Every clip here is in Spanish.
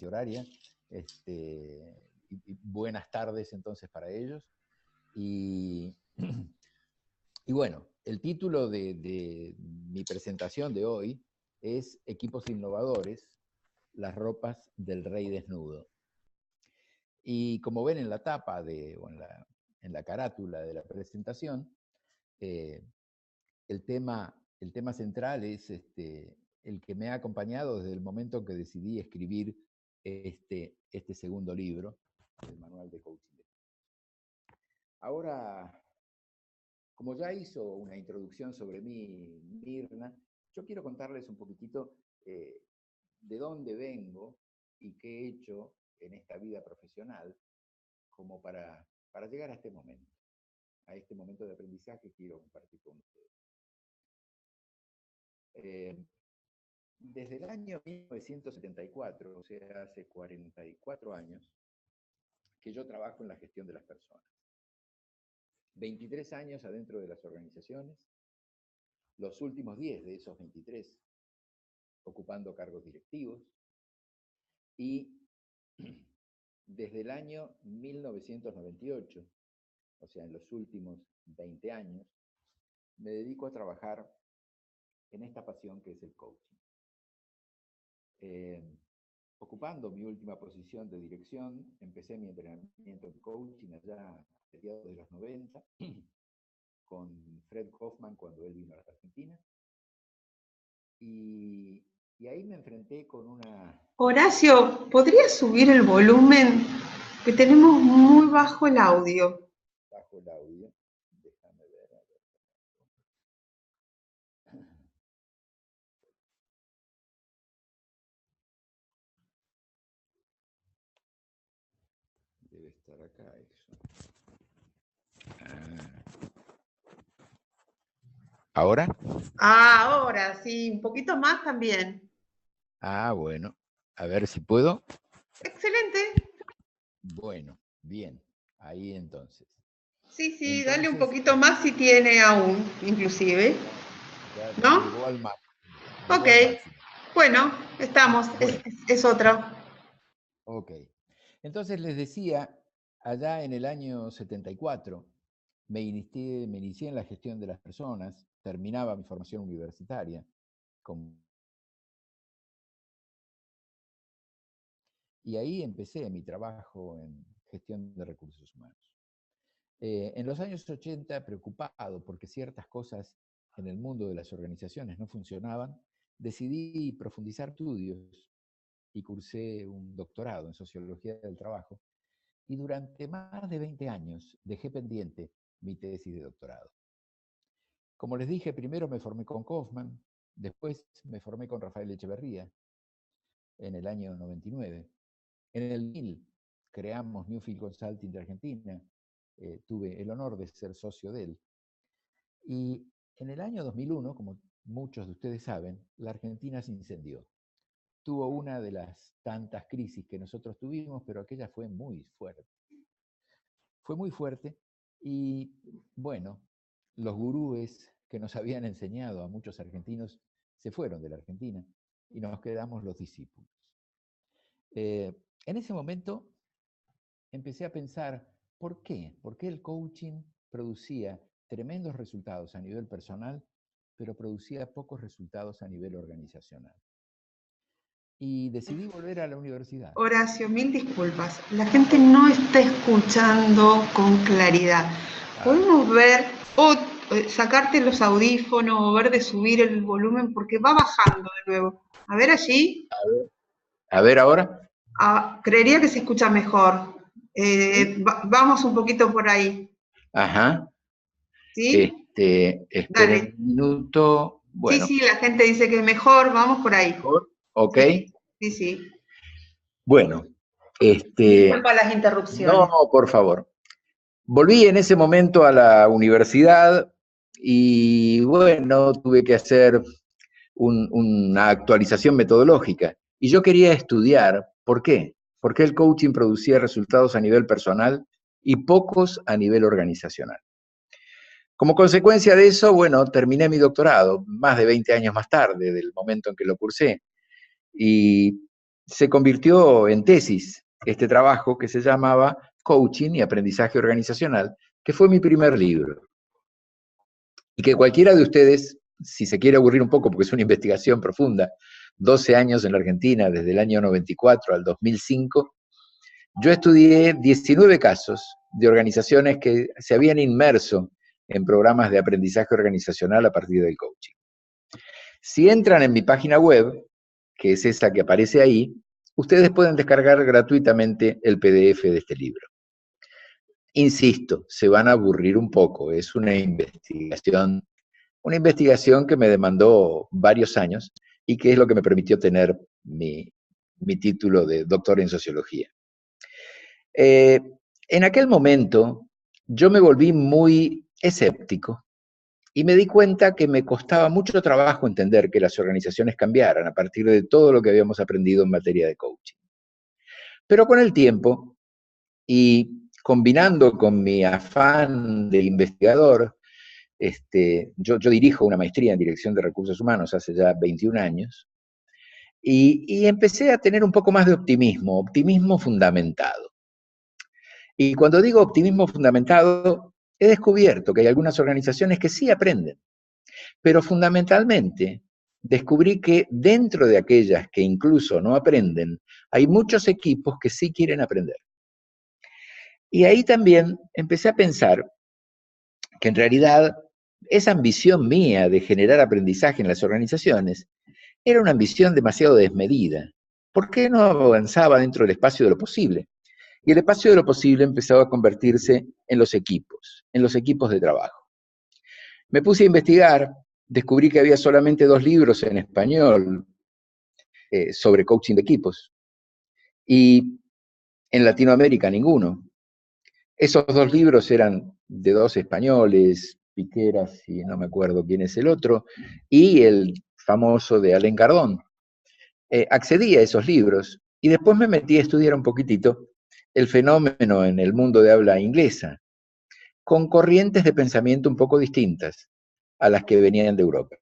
horaria. Y buenas tardes entonces para ellos. Y bueno, el título de mi presentación de hoy es Equipos innovadores, las ropas del rey desnudo. Y como ven en la tapa, o en la carátula de la presentación, el tema central es el que me ha acompañado desde el momento en que decidí escribir este segundo libro, el Manual de Coaching. Ahora, como ya hizo una introducción sobre mí, Mirna, yo quiero contarles un poquitito de dónde vengo y qué he hecho en esta vida profesional como para llegar a este momento de aprendizaje que quiero compartir con ustedes. Desde el año 1974, o sea, hace 44 años, que yo trabajo en la gestión de las personas. 23 años adentro de las organizaciones, los últimos 10 de esos 23 ocupando cargos directivos, y desde el año 1998, o sea, en los últimos 20 años, me dedico a trabajar en esta pasión que es el coaching. Ocupando mi última posición de dirección, empecé mi entrenamiento en coaching allá a mediados de los 90, con Fred Hoffman cuando él vino a la Argentina. Y ahí me enfrenté con una... Horacio, ¿podrías subir el volumen? Que tenemos muy bajo el audio. Bajo el audio. Déjame ver. Debe estar acá eso. ¿Ahora? Ahora, sí, un poquito más también. Bueno. A ver si puedo. Excelente. Bueno, bien. Ahí entonces. Sí, dale un poquito más si tiene aún, inclusive. Ya ¿No? llegó al máximo. Ok. Bueno, estamos. Bueno. Es otro. Ok. Entonces les decía, allá en el año 74, me inicié en la gestión de las personas, terminaba mi formación universitaria. Y ahí empecé mi trabajo en gestión de recursos humanos. En los años 80, preocupado porque ciertas cosas en el mundo de las organizaciones no funcionaban, decidí profundizar estudios y cursé un doctorado en Sociología del Trabajo, y durante más de 20 años dejé pendiente mi tesis de doctorado. Como les dije, primero me formé con Kaufman, después me formé con Rafael Echeverría en el año 99. En el 2000 creamos Newfield Consulting de Argentina, tuve el honor de ser socio de él. Y en el año 2001, como muchos de ustedes saben, la Argentina se incendió. Tuvo una de las tantas crisis que nosotros tuvimos, pero aquella fue muy fuerte. Fue muy fuerte y, bueno, los gurúes que nos habían enseñado a muchos argentinos se fueron de la Argentina y nos quedamos los discípulos. En ese momento empecé a pensar, ¿por qué? ¿Por qué el coaching producía tremendos resultados a nivel personal, pero producía pocos resultados a nivel organizacional? Y decidí volver a la universidad. Horacio, mil disculpas. La gente no está escuchando con claridad. Podemos ver o sacarte los audífonos o ver de subir el volumen porque va bajando de nuevo. A ver allí. A ver ahora. Creería que se escucha mejor. ¿Sí? Vamos un poquito por ahí. Ajá. ¿Sí? Esperen un minuto. Bueno. Sí, la gente dice que es mejor, vamos por ahí. Mejor. Ok. Sí. Bueno. Disculpa las interrupciones. No, por favor. Volví en ese momento a la universidad y, bueno, tuve que hacer una actualización metodológica. Y yo quería estudiar, ¿por qué? ¿Por qué el coaching producía resultados a nivel personal y pocos a nivel organizacional? Como consecuencia de eso, bueno, terminé mi doctorado más de 20 años más tarde del momento en que lo cursé. Y se convirtió en tesis este trabajo que se llamaba Coaching y Aprendizaje Organizacional, que fue mi primer libro. Y que cualquiera de ustedes, si se quiere aburrir un poco, porque es una investigación profunda, 12 años en la Argentina, desde el año 94 al 2005, yo estudié 19 casos de organizaciones que se habían inmerso en programas de aprendizaje organizacional a partir del coaching. Si entran en mi página web, que es esa que aparece ahí, ustedes pueden descargar gratuitamente el PDF de este libro. Insisto, se van a aburrir un poco, es una investigación que me demandó varios años y que es lo que me permitió tener mi título de doctor en sociología. En aquel momento yo me volví muy escéptico y me di cuenta que me costaba mucho trabajo entender que las organizaciones cambiaran a partir de todo lo que habíamos aprendido en materia de coaching. Pero con el tiempo y combinando con mi afán de investigador, yo dirijo una maestría en dirección de recursos humanos hace ya 21 años, y empecé a tener un poco más de optimismo fundamentado. Y cuando digo optimismo fundamentado, he descubierto que hay algunas organizaciones que sí aprenden, pero fundamentalmente descubrí que dentro de aquellas que incluso no aprenden, hay muchos equipos que sí quieren aprender. Y ahí también empecé a pensar que en realidad esa ambición mía de generar aprendizaje en las organizaciones era una ambición demasiado desmedida. ¿Por qué no avanzaba dentro del espacio de lo posible? Y el espacio de lo posible empezaba a convertirse en los equipos de trabajo. Me puse a investigar, descubrí que había solamente 2 libros en español sobre coaching de equipos, y en Latinoamérica ninguno. Esos 2 libros eran de 2 españoles, Piqueras y no me acuerdo quién es el otro, y el famoso de Alain Cardón. Accedí a esos libros y después me metí a estudiar un poquitito el fenómeno en el mundo de habla inglesa, con corrientes de pensamiento un poco distintas a las que venían de Europa.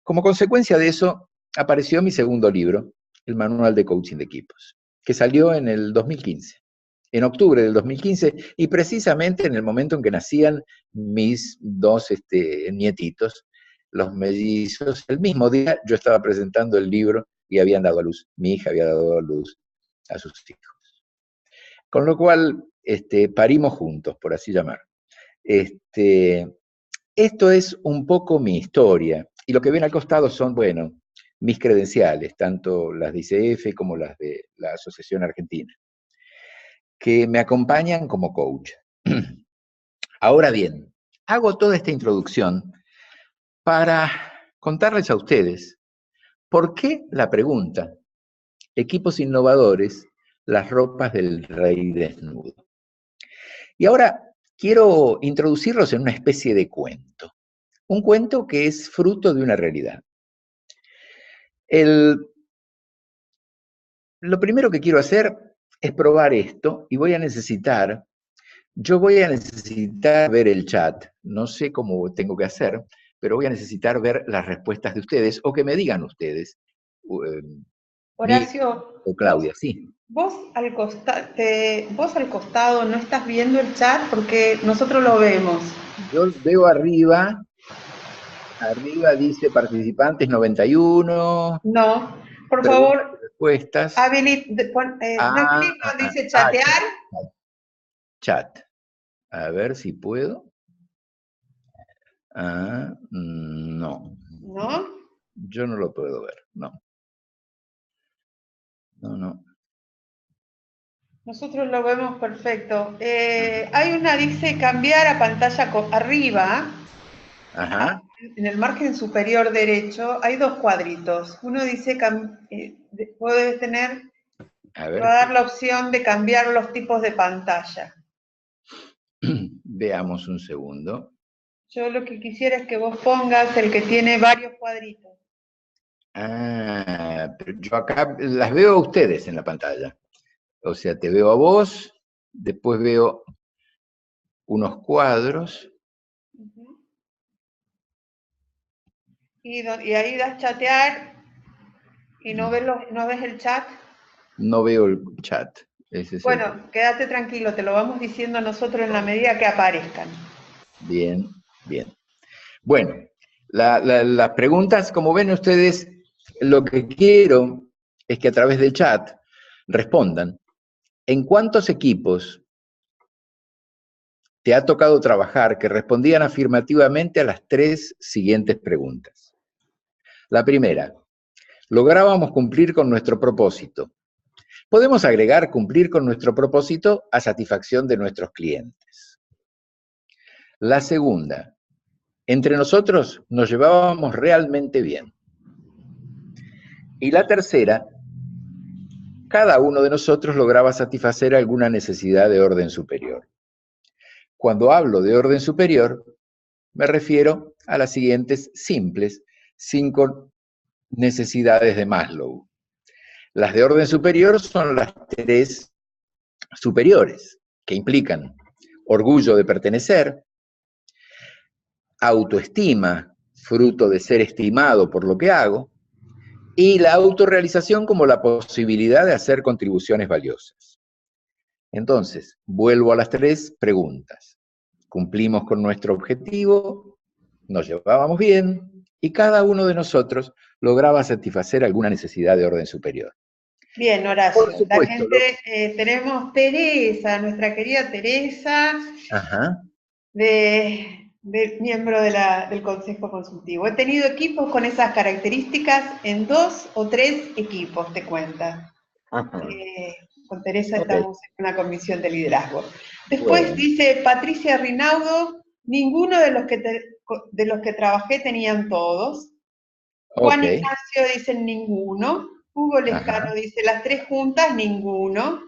Como consecuencia de eso, apareció mi segundo libro, el Manual de Coaching de Equipos, que salió en el 2015, en octubre del 2015, y precisamente en el momento en que nacían mis 2 nietitos, los mellizos. El mismo día yo estaba presentando el libro y habían dado a luz, mi hija había dado a luz a sus hijos. Con lo cual, parimos juntos, por así llamar. Esto es un poco mi historia, y lo que ven al costado son, bueno, mis credenciales, tanto las de ICF como las de la Asociación Argentina, que me acompañan como coach. Ahora bien, hago toda esta introducción para contarles a ustedes por qué la pregunta, equipos innovadores, las ropas del rey desnudo. Y ahora quiero introducirlos en una especie de cuento. Un cuento que es fruto de una realidad. Lo primero que quiero hacer es probar esto y yo voy a necesitar ver el chat. No sé cómo tengo que hacer, pero voy a necesitar ver las respuestas de ustedes o que me digan ustedes. Horacio, o Claudia, sí. vos al costado no estás viendo el chat porque nosotros lo vemos. Yo veo arriba dice participantes 91. No, por favor, Respuestas. no clic donde dice chatear. Chat. A ver si puedo. No. ¿No? Yo no lo puedo ver, no. No. Nosotros lo vemos perfecto. Hay una, dice cambiar a pantalla arriba. Ajá. En el margen superior derecho hay 2 cuadritos. Uno dice, puede tener, A ver. va a dar la opción de cambiar los tipos de pantalla. Veamos un segundo. Yo lo que quisiera es que vos pongas el que tiene varios cuadritos. Pero yo acá las veo a ustedes en la pantalla. O sea, te veo a vos, después veo unos cuadros. Y ahí das chatear ¿Y no ves el chat? No veo el chat. Ese es el Bueno, quédate tranquilo, te lo vamos diciendo nosotros en la medida que aparezcan. Bien, bien. Bueno, las preguntas, como ven ustedes, lo que quiero es que a través del chat respondan. ¿En cuántos equipos te ha tocado trabajar que respondían afirmativamente a las 3 siguientes preguntas? La primera, lográbamos cumplir con nuestro propósito. Podemos agregar cumplir con nuestro propósito a satisfacción de nuestros clientes. La segunda, entre nosotros nos llevábamos realmente bien. Y la tercera, cada uno de nosotros lograba satisfacer alguna necesidad de orden superior. Cuando hablo de orden superior, me refiero a las siguientes simples 5 necesidades de Maslow. Las de orden superior son las 3 superiores, que implican orgullo de pertenecer, autoestima, fruto de ser estimado por lo que hago, y la autorrealización como la posibilidad de hacer contribuciones valiosas. Entonces, vuelvo a las 3 preguntas. Cumplimos con nuestro objetivo, nos llevábamos bien, y cada uno de nosotros lograba satisfacer alguna necesidad de orden superior. Bien, Horacio, la gente, tenemos Teresa, nuestra querida Teresa, miembro del Consejo Consultivo. He tenido equipos con esas características en 2 o 3 equipos, te cuenta. Con Teresa estamos en una comisión de liderazgo. Después dice Patricia Rinaudo, ninguno de los que trabajé tenían todos. Juan Ignacio dice ninguno. Hugo Lescano dice las 3 juntas, ninguno.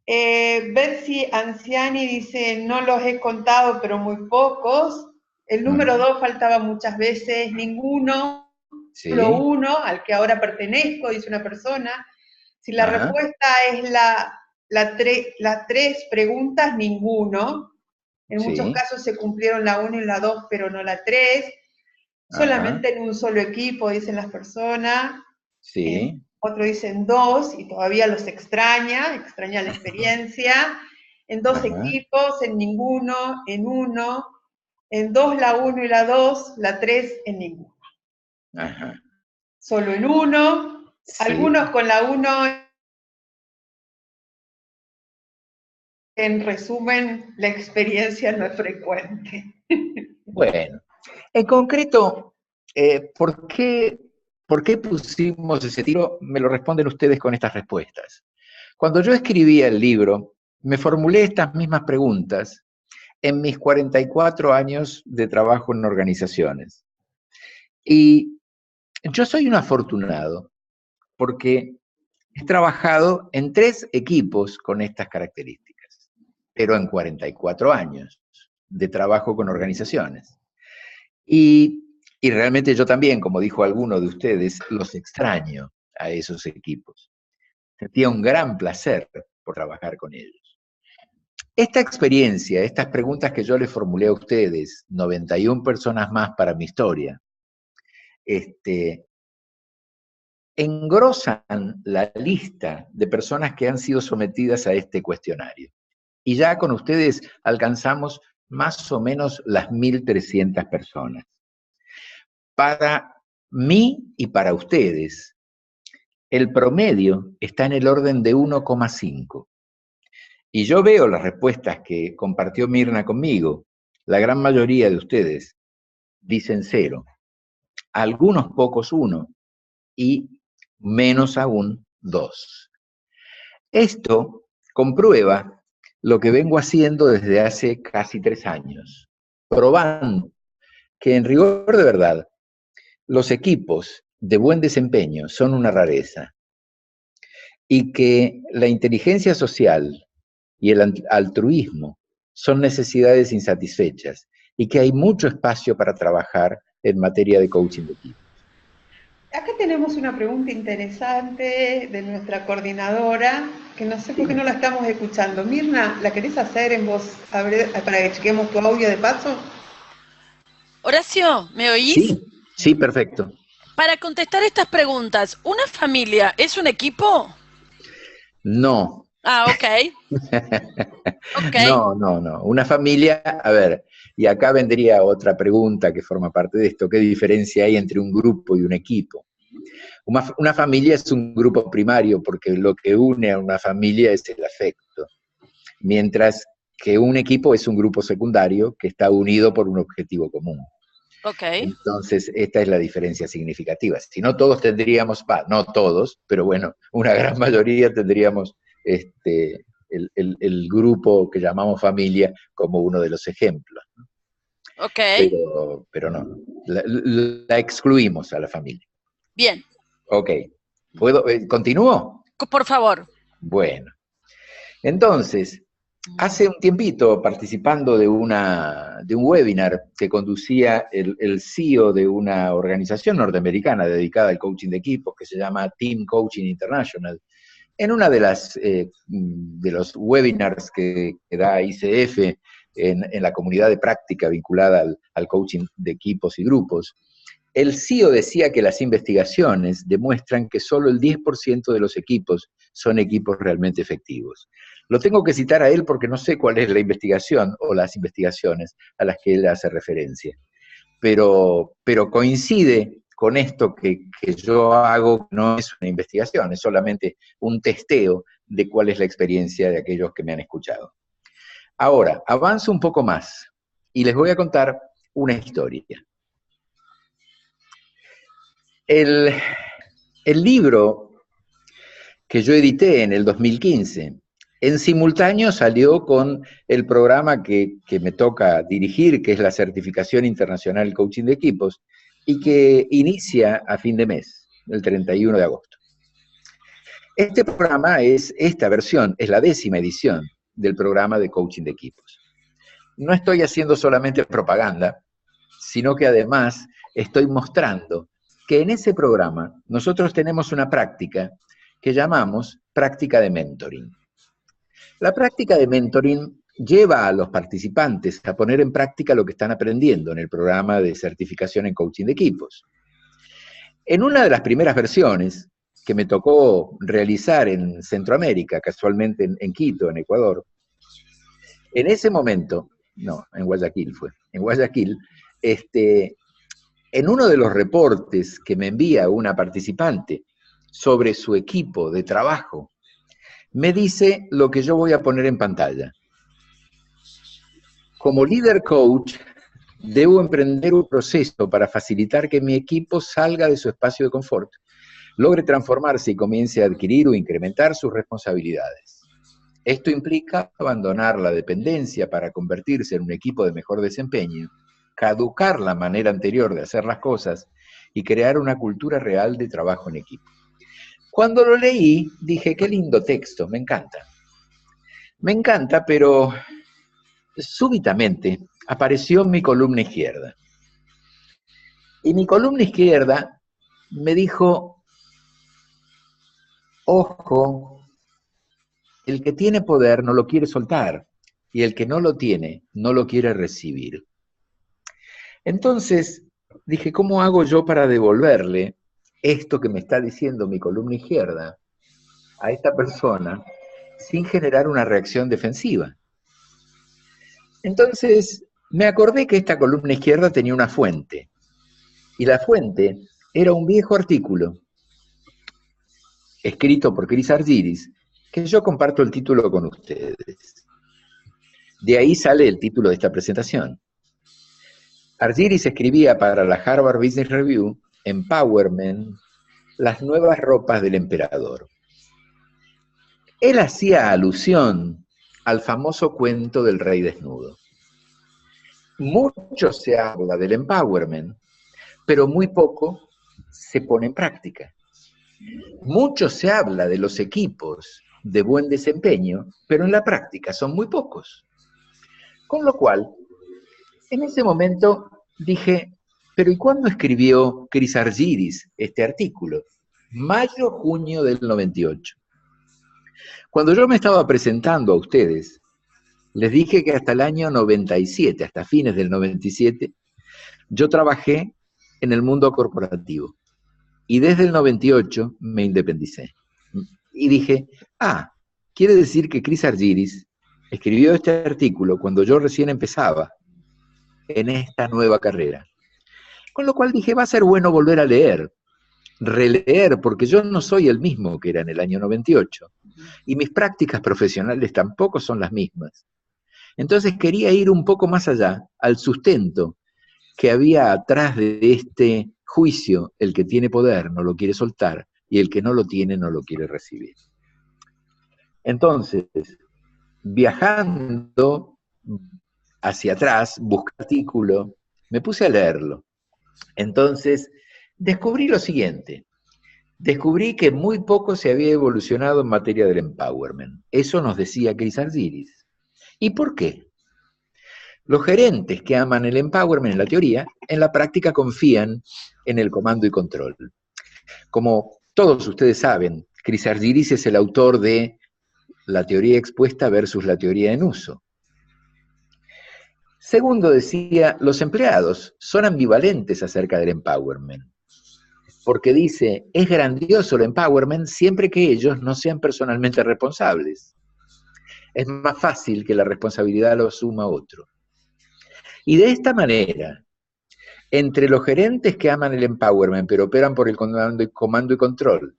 Betsy Anciani dice no los he contado, pero muy pocos. El número 2 faltaba muchas veces, ninguno. Solo uno, al que ahora pertenezco, dice una persona. Si la respuesta es las 3 preguntas, ninguno. En muchos casos se cumplieron la 1 y la 2, pero no la 3. Solamente en un solo equipo, dicen las personas. Otros dicen 2 y todavía los extraña la experiencia. En 2 equipos, en ninguno, en 1. En 2 la 1 y la 2, la 3 en ninguno. Solo en 1. Algunos con la 1. En resumen, la experiencia no es frecuente. Bueno, en concreto, ¿por qué pusimos ese tiro? Me lo responden ustedes con estas respuestas. Cuando yo escribía el libro, me formulé estas mismas preguntas en mis 44 años de trabajo en organizaciones. Y yo soy un afortunado porque he trabajado en 3 equipos con estas características, pero en 44 años de trabajo con organizaciones. Y realmente yo también, como dijo alguno de ustedes, los extraño a esos equipos. Sentía un gran placer por trabajar con ellos. Esta experiencia, estas preguntas que yo les formulé a ustedes, 91 personas más para mi historia, engrosan la lista de personas que han sido sometidas a este cuestionario. Y ya con ustedes alcanzamos más o menos las 1.300 personas. Para mí y para ustedes, el promedio está en el orden de 1,5. Y yo veo las respuestas que compartió Mirna conmigo. La gran mayoría de ustedes dicen 0. Algunos pocos 1 y menos aún 2. Esto comprueba lo que vengo haciendo desde hace casi 3 años, probando que en rigor de verdad los equipos de buen desempeño son una rareza y que la inteligencia social y el altruismo son necesidades insatisfechas y que hay mucho espacio para trabajar en materia de coaching de equipo. Acá tenemos una pregunta interesante de nuestra coordinadora, que no sé por qué no la estamos escuchando. Mirna, ¿la querés hacer en voz, para que chequemos tu audio de paso? Horacio, ¿me oís? Sí, sí, perfecto. Para contestar estas preguntas, ¿una familia es un equipo? No. Ah, ok. Ok. No. Una familia, a ver, y acá vendría otra pregunta que forma parte de esto. ¿Qué diferencia hay entre un grupo y un equipo? Una familia es un grupo primario porque lo que une a una familia es el afecto, mientras que un equipo es un grupo secundario que está unido por un objetivo común. Ok. Entonces, esta es la diferencia significativa. Si no todos tendríamos, no todos, pero bueno, una gran mayoría tendríamos el grupo que llamamos familia como uno de los ejemplos. Ok. Pero no, la excluimos a la familia. Bien. Ok. ¿Continúo? Por favor. Bueno. Entonces, hace un tiempito, participando de un webinar que conducía el CEO de una organización norteamericana dedicada al coaching de equipos, que se llama Team Coaching International, en una de los webinars que da ICF en la comunidad de práctica vinculada al coaching de equipos y grupos, el CEO decía que las investigaciones demuestran que solo el 10% de los equipos son equipos realmente efectivos. Lo tengo que citar a él porque no sé cuál es la investigación o las investigaciones a las que él hace referencia. Pero coincide con esto que yo hago, no es una investigación, es solamente un testeo de cuál es la experiencia de aquellos que me han escuchado. Ahora, avanzo un poco más y les voy a contar una historia. El libro que yo edité en el 2015, en simultáneo salió con el programa que me toca dirigir, que es la Certificación Internacional Coaching de Equipos, y que inicia a fin de mes, el 31 de agosto. Este programa esta versión es la 10ª edición del programa de coaching de equipos. No estoy haciendo solamente propaganda, sino que además estoy mostrando que en ese programa nosotros tenemos una práctica que llamamos práctica de mentoring. La práctica de mentoring lleva a los participantes a poner en práctica lo que están aprendiendo en el programa de certificación en coaching de equipos. En una de las primeras versiones que me tocó realizar en Centroamérica, casualmente en Quito, en Ecuador, en ese momento, no, en Guayaquil fue, en Guayaquil, en uno de los reportes que me envía una participante sobre su equipo de trabajo, me dice lo que yo voy a poner en pantalla. Como líder coach, debo emprender un proceso para facilitar que mi equipo salga de su espacio de confort, logre transformarse y comience a adquirir o incrementar sus responsabilidades. Esto implica abandonar la dependencia para convertirse en un equipo de mejor desempeño, caducar la manera anterior de hacer las cosas y crear una cultura real de trabajo en equipo. Cuando lo leí, dije, qué lindo texto, me encanta. Me encanta, pero súbitamente apareció mi columna izquierda. Y mi columna izquierda me dijo, ojo, el que tiene poder no lo quiere soltar, y el que no lo tiene, no lo quiere recibir. Entonces, dije, ¿cómo hago yo para devolverle esto que me está diciendo mi columna izquierda a esta persona sin generar una reacción defensiva? Entonces, me acordé que esta columna izquierda tenía una fuente, y la fuente era un viejo artículo escrito por Chris Argyris, que yo comparto el título con ustedes. De ahí sale el título de esta presentación. Argyris escribía para la Harvard Business Review, Empowerment, las nuevas ropas del emperador. Él hacía alusión al famoso cuento del rey desnudo. Mucho se habla del empowerment, pero muy poco se pone en práctica. Mucho se habla de los equipos de buen desempeño, pero en la práctica son muy pocos. Con lo cual, en ese momento dije, pero ¿y cuándo escribió Chris Argyris este artículo? Mayo, junio del 98. Cuando yo me estaba presentando a ustedes, les dije que hasta el año 97, hasta fines del 97, yo trabajé en el mundo corporativo. y desde el 98 me independicé. Y dije, quiere decir que Chris Argyris escribió este artículo cuando yo recién empezaba en esta nueva carrera. Con lo cual dije, va a ser bueno volver a leer, releer, porque yo no soy el mismo que era en el año 98, y mis prácticas profesionales tampoco son las mismas. Entonces quería ir un poco más allá, al sustento que había atrás de este juicio: el que tiene poder no lo quiere soltar, y el que no lo tiene no lo quiere recibir. Entonces, viajando hacia atrás, busqué artículo, me puse a leerlo. Entonces, descubrí lo siguiente. Descubrí que muy poco se había evolucionado en materia del empowerment. Eso nos decía Chris Argyris. ¿Y por qué? Los gerentes que aman el empowerment en la teoría, en la práctica confían en el comando y control. Como todos ustedes saben, Chris Argyris es el autor de La teoría expuesta versus la teoría en uso. Segundo, decía, los empleados son ambivalentes acerca del empowerment, porque dice, es grandioso el empowerment siempre que ellos no sean personalmente responsables. Es más fácil que la responsabilidad lo asuma otro. Y de esta manera, entre los gerentes que aman el empowerment pero operan por el comando y control,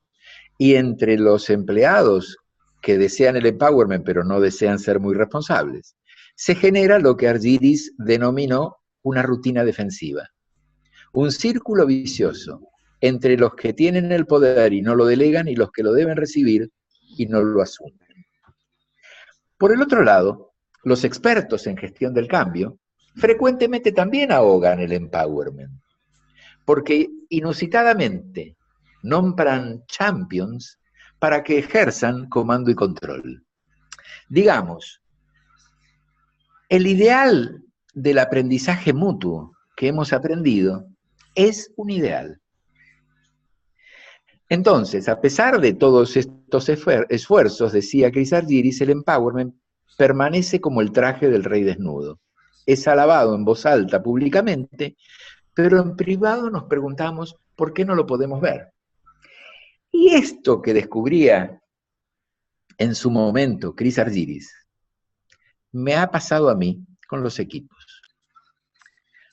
y entre los empleados que desean el empowerment pero no desean ser muy responsables, se genera lo que Argyris denominó una rutina defensiva. Un círculo vicioso entre los que tienen el poder y no lo delegan, y los que lo deben recibir y no lo asumen. Por el otro lado, los expertos en gestión del cambio frecuentemente también ahogan el empowerment, porque inusitadamente nombran champions para que ejerzan comando y control. Digamos, el ideal del aprendizaje mutuo que hemos aprendido es un ideal. Entonces, a pesar de todos estos esfuerzos, decía Chris Argyris, el empowerment permanece como el traje del rey desnudo. Es alabado en voz alta públicamente, pero en privado nos preguntamos por qué no lo podemos ver. Y esto que descubría en su momento Chris Argyris, me ha pasado a mí con los equipos.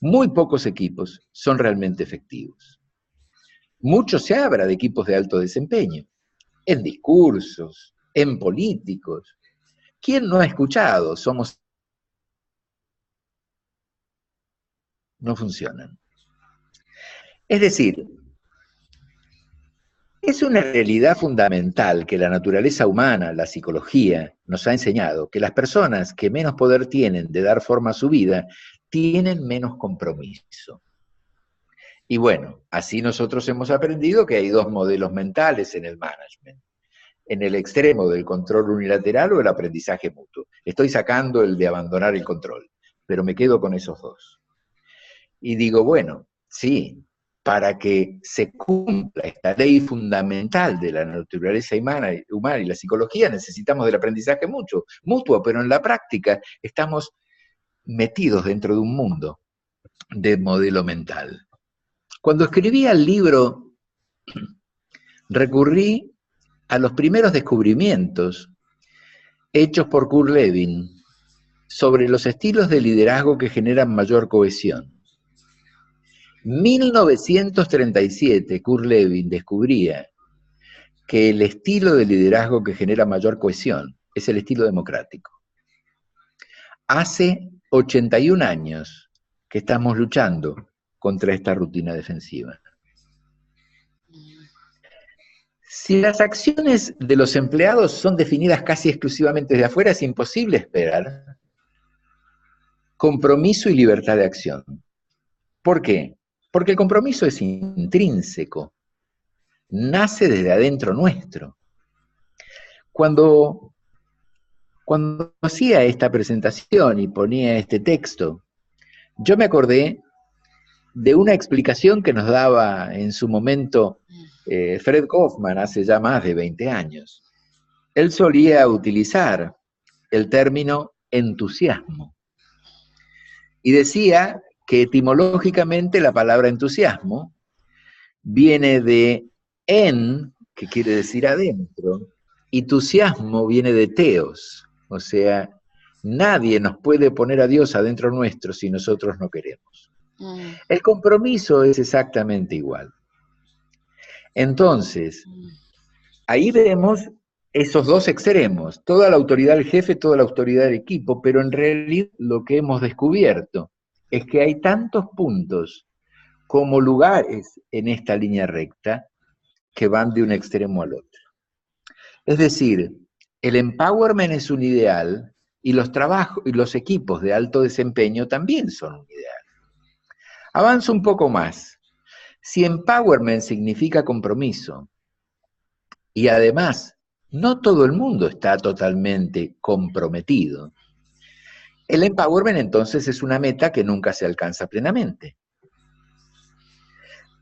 Muy pocos equipos son realmente efectivos. Mucho se habla de equipos de alto desempeño, en discursos, en políticos. ¿Quién no ha escuchado? No funcionan. Es decir, es una realidad fundamental que la naturaleza humana, la psicología, nos ha enseñado que las personas que menos poder tienen de dar forma a su vida, tienen menos compromiso. Y bueno, así nosotros hemos aprendido que hay dos modelos mentales en el management. En el extremo del control unilateral o el aprendizaje mutuo. Estoy sacando el de abandonar el control, pero me quedo con esos dos. Y digo, bueno, sí, para que se cumpla esta ley fundamental de la naturaleza humana y la psicología, necesitamos del aprendizaje mutuo, pero en la práctica estamos metidos dentro de un mundo de modelo mental. Cuando escribí el libro, recurrí a los primeros descubrimientos hechos por Kurt Lewin sobre los estilos de liderazgo que generan mayor cohesión. 1937, Kurt Lewin descubría que el estilo de liderazgo que genera mayor cohesión es el estilo democrático. Hace 81 años que estamos luchando contra esta rutina defensiva. Si las acciones de los empleados son definidas casi exclusivamente desde afuera, es imposible esperar compromiso y libertad de acción. ¿Por qué? Porque el compromiso es intrínseco, nace desde adentro nuestro. Cuando hacía esta presentación y ponía este texto, yo me acordé de una explicación que nos daba en su momento Fred Kaufman hace ya más de 20 años. Él solía utilizar el término entusiasmo y decía que etimológicamente la palabra entusiasmo viene de en, que quiere decir adentro, y entusiasmo viene de teos, o sea, nadie nos puede poner a Dios adentro nuestro si nosotros no queremos. El compromiso es exactamente igual. Entonces, ahí vemos esos dos extremos, toda la autoridad del jefe, toda la autoridad del equipo, pero en realidad lo que hemos descubierto es que hay tantos puntos como lugares en esta línea recta que van de un extremo al otro. Es decir, el empowerment es un ideal y los trabajos y los equipos de alto desempeño también son un ideal. Avanzo un poco más. Si empowerment significa compromiso, y además no todo el mundo está totalmente comprometido, el empowerment entonces es una meta que nunca se alcanza plenamente.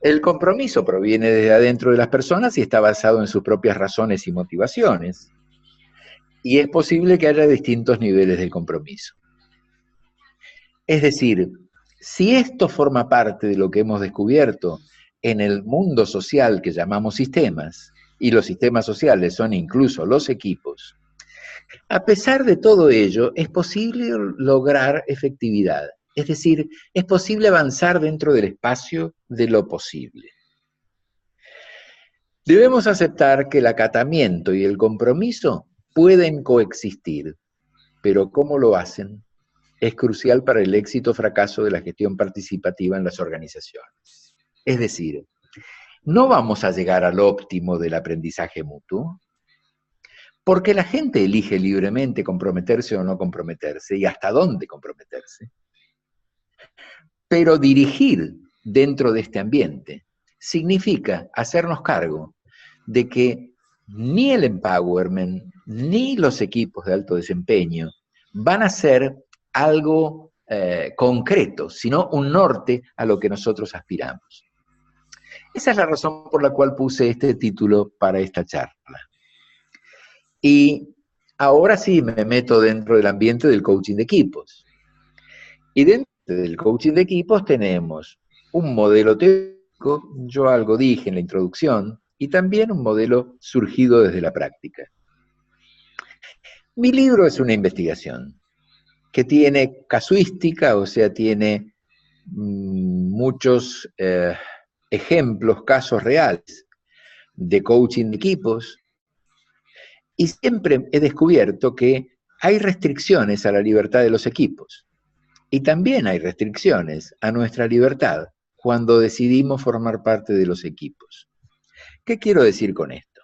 El compromiso proviene desde adentro de las personas y está basado en sus propias razones y motivaciones. Y es posible que haya distintos niveles de compromiso. Es decir, si esto forma parte de lo que hemos descubierto en el mundo social que llamamos sistemas, y los sistemas sociales son incluso los equipos, a pesar de todo ello, es posible lograr efectividad. Es decir, es posible avanzar dentro del espacio de lo posible. Debemos aceptar que el acatamiento y el compromiso pueden coexistir, pero ¿cómo lo hacen? Es crucial para el éxito o fracaso de la gestión participativa en las organizaciones. Es decir, no vamos a llegar al óptimo del aprendizaje mutuo, porque la gente elige libremente comprometerse o no comprometerse y hasta dónde comprometerse. Pero dirigir dentro de este ambiente significa hacernos cargo de que ni el empowerment ni los equipos de alto desempeño van a ser algo concreto, sino un norte a lo que nosotros aspiramos. Esa es la razón por la cual puse este título para esta charla. Y ahora sí me meto dentro del ambiente del coaching de equipos. Y dentro del coaching de equipos tenemos un modelo teórico, yo algo dije en la introducción, y también un modelo surgido desde la práctica. Mi libro es una investigación que tiene casuística, o sea, tiene muchos ejemplos, casos reales de coaching de equipos, y siempre he descubierto que hay restricciones a la libertad de los equipos, y también hay restricciones a nuestra libertad cuando decidimos formar parte de los equipos. ¿Qué quiero decir con esto?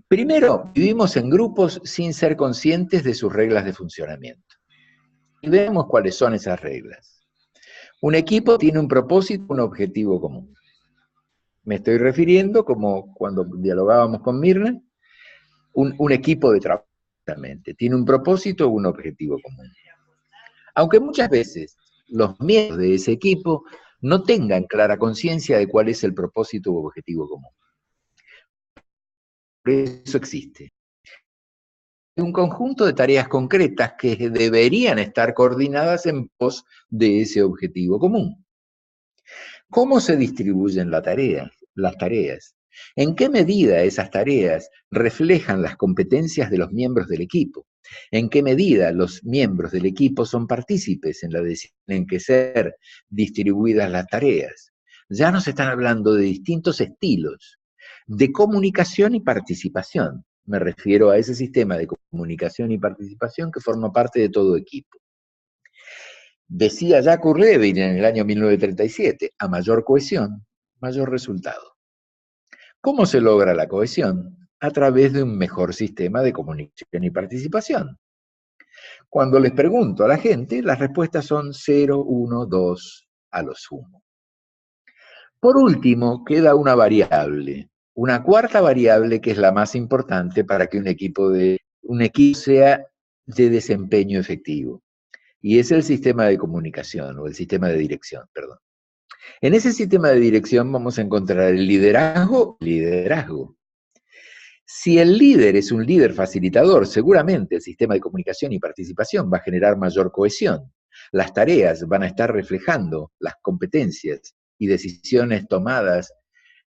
Primero, vivimos en grupos sin ser conscientes de sus reglas de funcionamiento. Y vemos cuáles son esas reglas. Un equipo tiene un propósito, un objetivo común. Me estoy refiriendo, como cuando dialogábamos con Mirna, un equipo de trabajo, tiene un propósito, un objetivo común. Aunque muchas veces los miembros de ese equipo no tengan clara conciencia de cuál es el propósito u objetivo común. Por eso existe un conjunto de tareas concretas que deberían estar coordinadas en pos de ese objetivo común. ¿Cómo se distribuyen las tareas? ¿En qué medida esas tareas reflejan las competencias de los miembros del equipo? ¿En qué medida los miembros del equipo son partícipes en la decisión en que ser distribuidas las tareas? Ya nos están hablando de distintos estilos de comunicación y participación. Me refiero a ese sistema de comunicación y participación que forma parte de todo equipo. Decía Jacques Levin en el año 1937, a mayor cohesión, mayor resultado. ¿Cómo se logra la cohesión? A través de un mejor sistema de comunicación y participación. Cuando les pregunto a la gente, las respuestas son 0, 1, 2 a lo sumo. Por último, queda una variable, una cuarta variable que es la más importante para que un equipo sea de desempeño efectivo. Y es el sistema de comunicación, o el sistema de dirección, perdón. En ese sistema de dirección vamos a encontrar el liderazgo. Si el líder es un líder facilitador, seguramente el sistema de comunicación y participación va a generar mayor cohesión. Las tareas van a estar reflejando las competencias y decisiones tomadas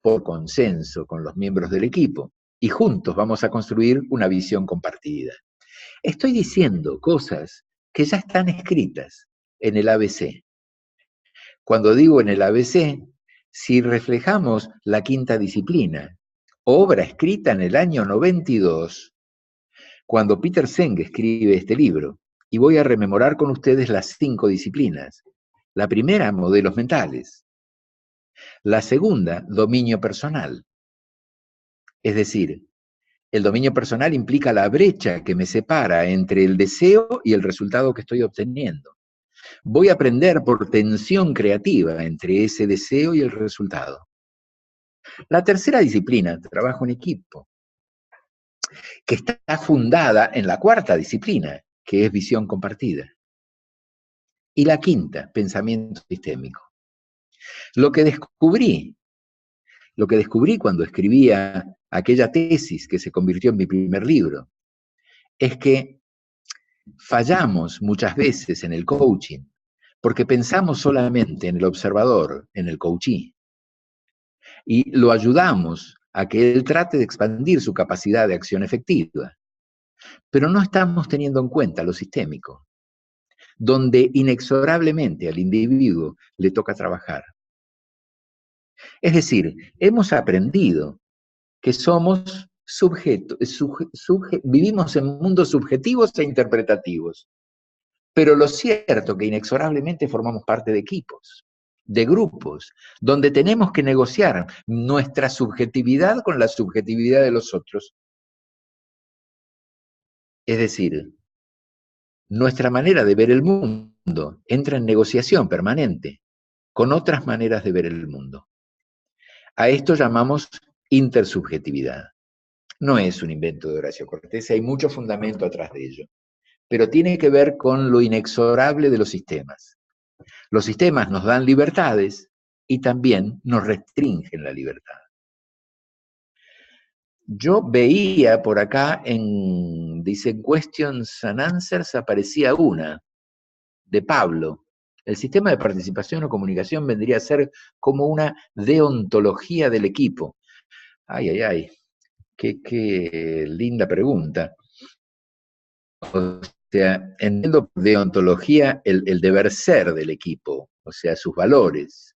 por consenso con los miembros del equipo, y juntos vamos a construir una visión compartida. Estoy diciendo cosas que ya están escritas en el ABC. Cuando digo en el ABC, si reflejamos la quinta disciplina, obra escrita en el año 92, cuando Peter Senge escribe este libro, y voy a rememorar con ustedes las 5 disciplinas. La primera, modelos mentales. La segunda, dominio personal. Es decir, el dominio personal implica la brecha que me separa entre el deseo y el resultado que estoy obteniendo. Voy a aprender por tensión creativa entre ese deseo y el resultado. La tercera disciplina, trabajo en equipo, que está fundada en la cuarta disciplina, que es visión compartida. Y la quinta, pensamiento sistémico. Lo que descubrí cuando escribía aquella tesis que se convirtió en mi primer libro, es que fallamos muchas veces en el coaching porque pensamos solamente en el observador, en el coachee, y lo ayudamos a que él trate de expandir su capacidad de acción efectiva. Pero no estamos teniendo en cuenta lo sistémico, donde inexorablemente al individuo le toca trabajar. Es decir, hemos aprendido que somos vivimos en mundos subjetivos e interpretativos, pero lo cierto es que inexorablemente formamos parte de equipos, de grupos, donde tenemos que negociar nuestra subjetividad con la subjetividad de los otros. Es decir, nuestra manera de ver el mundo entra en negociación permanente con otras maneras de ver el mundo. A esto llamamos intersubjetividad. No es un invento de Horacio Cortés, hay mucho fundamento atrás de ello, pero tiene que ver con lo inexorable de los sistemas. Los sistemas nos dan libertades y también nos restringen la libertad. Yo veía por acá dice Questions and Answers, aparecía una, de Pablo. El sistema de participación o comunicación vendría a ser como una deontología del equipo. Ay, ay, ay, qué linda pregunta. O sea, entiendo por deontología el deber ser del equipo, o sea, sus valores.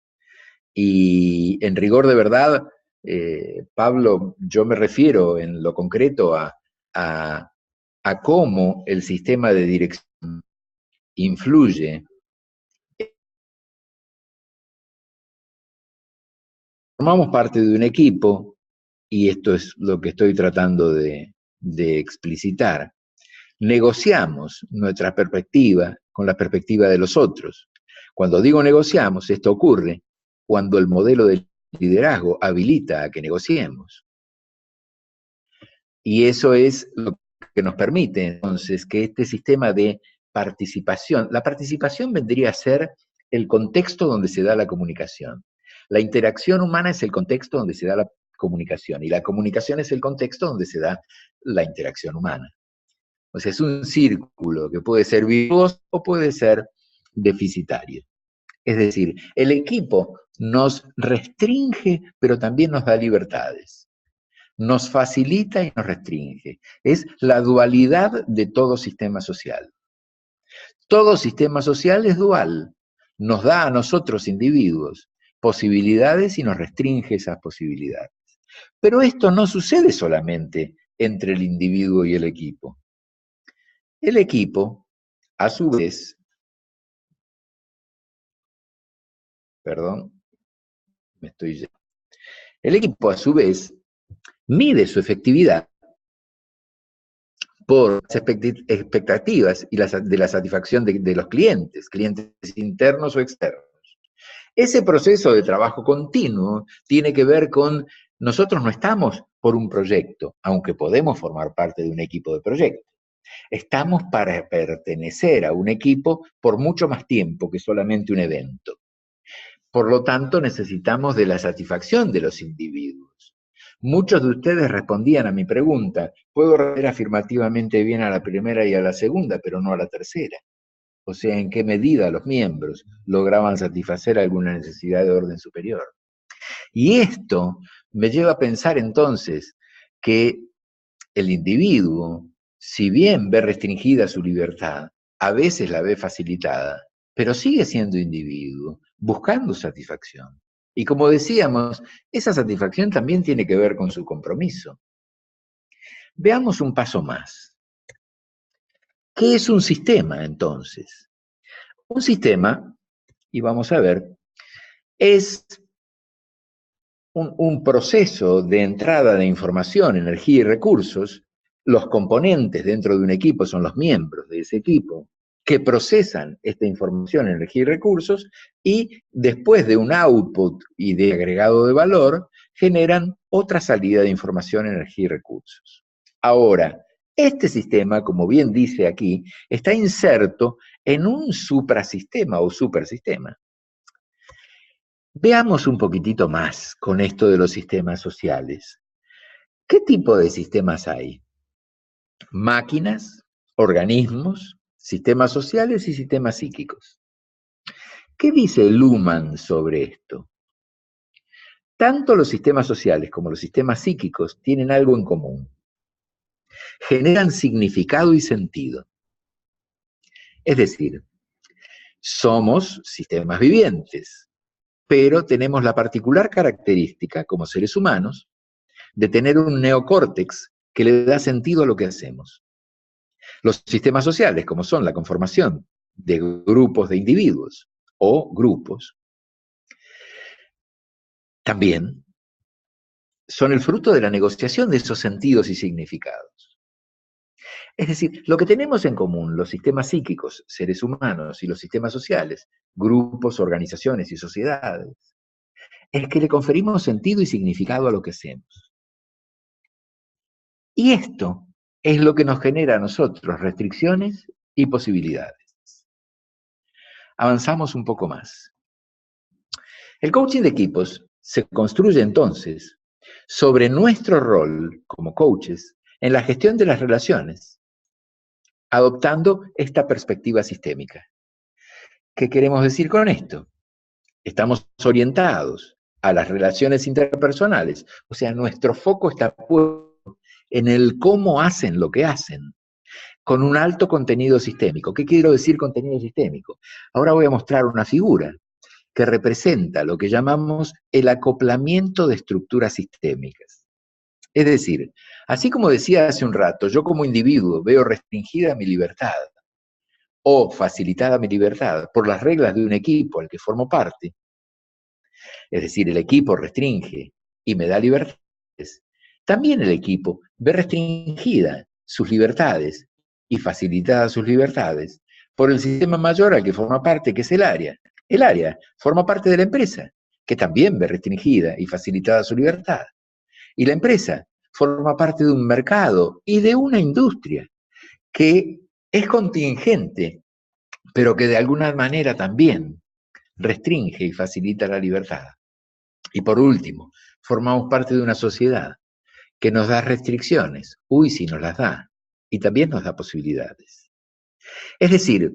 Y en rigor de verdad, Pablo, yo me refiero en lo concreto a cómo el sistema de dirección influye. Formamos parte de un equipo, y esto es lo que estoy tratando de explicitar. Negociamos nuestra perspectiva con la perspectiva de los otros. Cuando digo negociamos, esto ocurre cuando el modelo de liderazgo habilita a que negociemos. Y eso es lo que nos permite, entonces, que este sistema de participación, la participación vendría a ser el contexto donde se da la comunicación. La interacción humana es el contexto donde se da la comunicación, y la comunicación es el contexto donde se da la interacción humana. O sea, es un círculo que puede ser virtuoso o puede ser deficitario. Es decir, el equipo nos restringe, pero también nos da libertades. Nos facilita y nos restringe. Es la dualidad de todo sistema social. Todo sistema social es dual. Nos da a nosotros, individuos, posibilidades y nos restringe esas posibilidades. Pero esto no sucede solamente entre el individuo y el equipo. El equipo, a su vez, el equipo, a su vez, mide su efectividad por las expectativas y de la satisfacción de los clientes internos o externos. Ese proceso de trabajo continuo tiene que ver con, nosotros no estamos por un proyecto, aunque podemos formar parte de un equipo de proyecto. Estamos para pertenecer a un equipo por mucho más tiempo que solamente un evento. Por lo tanto, necesitamos de la satisfacción de los individuos. Muchos de ustedes respondían a mi pregunta, puedo responder afirmativamente bien a la primera y a la segunda, pero no a la tercera. o sea, en qué medida los miembros lograban satisfacer alguna necesidad de orden superior. Y esto me lleva a pensar entonces que el individuo, si bien ve restringida su libertad, a veces la ve facilitada, pero sigue siendo individuo, buscando satisfacción. Y como decíamos, esa satisfacción también tiene que ver con su compromiso. Veamos un paso más. ¿Qué es un sistema, entonces? Un sistema, y vamos a ver, es un proceso de entrada de información, energía y recursos. Los componentes dentro de un equipo son los miembros de ese equipo que procesan esta información, energía y recursos, y después de un output y de agregado de valor, generan otra salida de información, energía y recursos. Ahora, este sistema, como bien dice aquí, está inserto en un suprasistema o supersistema. Veamos un poquitito más con esto de los sistemas sociales. ¿Qué tipo de sistemas hay? Máquinas, organismos, sistemas sociales y sistemas psíquicos. ¿Qué dice Luhmann sobre esto? Tanto los sistemas sociales como los sistemas psíquicos tienen algo en común. Generan significado y sentido. Es decir, somos sistemas vivientes, pero tenemos la particular característica, como seres humanos, de tener un neocórtex que le da sentido a lo que hacemos. Los sistemas sociales, como son la conformación de grupos de individuos o grupos, también son el fruto de la negociación de esos sentidos y significados. Es decir, lo que tenemos en común los sistemas psíquicos, seres humanos, y los sistemas sociales, grupos, organizaciones y sociedades, es que le conferimos sentido y significado a lo que hacemos. Y esto es lo que nos genera a nosotros restricciones y posibilidades. Avanzamos un poco más. El coaching de equipos se construye entonces sobre nuestro rol como coaches en la gestión de las relaciones, adoptando esta perspectiva sistémica. ¿Qué queremos decir con esto? Estamos orientados a las relaciones interpersonales, o sea, nuestro foco está puesto en el cómo hacen lo que hacen, con un alto contenido sistémico. ¿Qué quiero decir contenido sistémico? Ahora voy a mostrar una figura que representa lo que llamamos el acoplamiento de estructuras sistémicas. Es decir, así como decía hace un rato, yo como individuo veo restringida mi libertad o facilitada mi libertad por las reglas de un equipo al que formo parte, es decir, el equipo restringe y me da libertades, también el equipo ve restringida sus libertades y facilitadas sus libertades por el sistema mayor al que forma parte, que es el área. El área forma parte de la empresa, que también ve restringida y facilitada su libertad. Y la empresa forma parte de un mercado y de una industria que es contingente, pero que de alguna manera también restringe y facilita la libertad. Y por último, formamos parte de una sociedad que nos da restricciones, sí nos las da, y también nos da posibilidades. Es decir,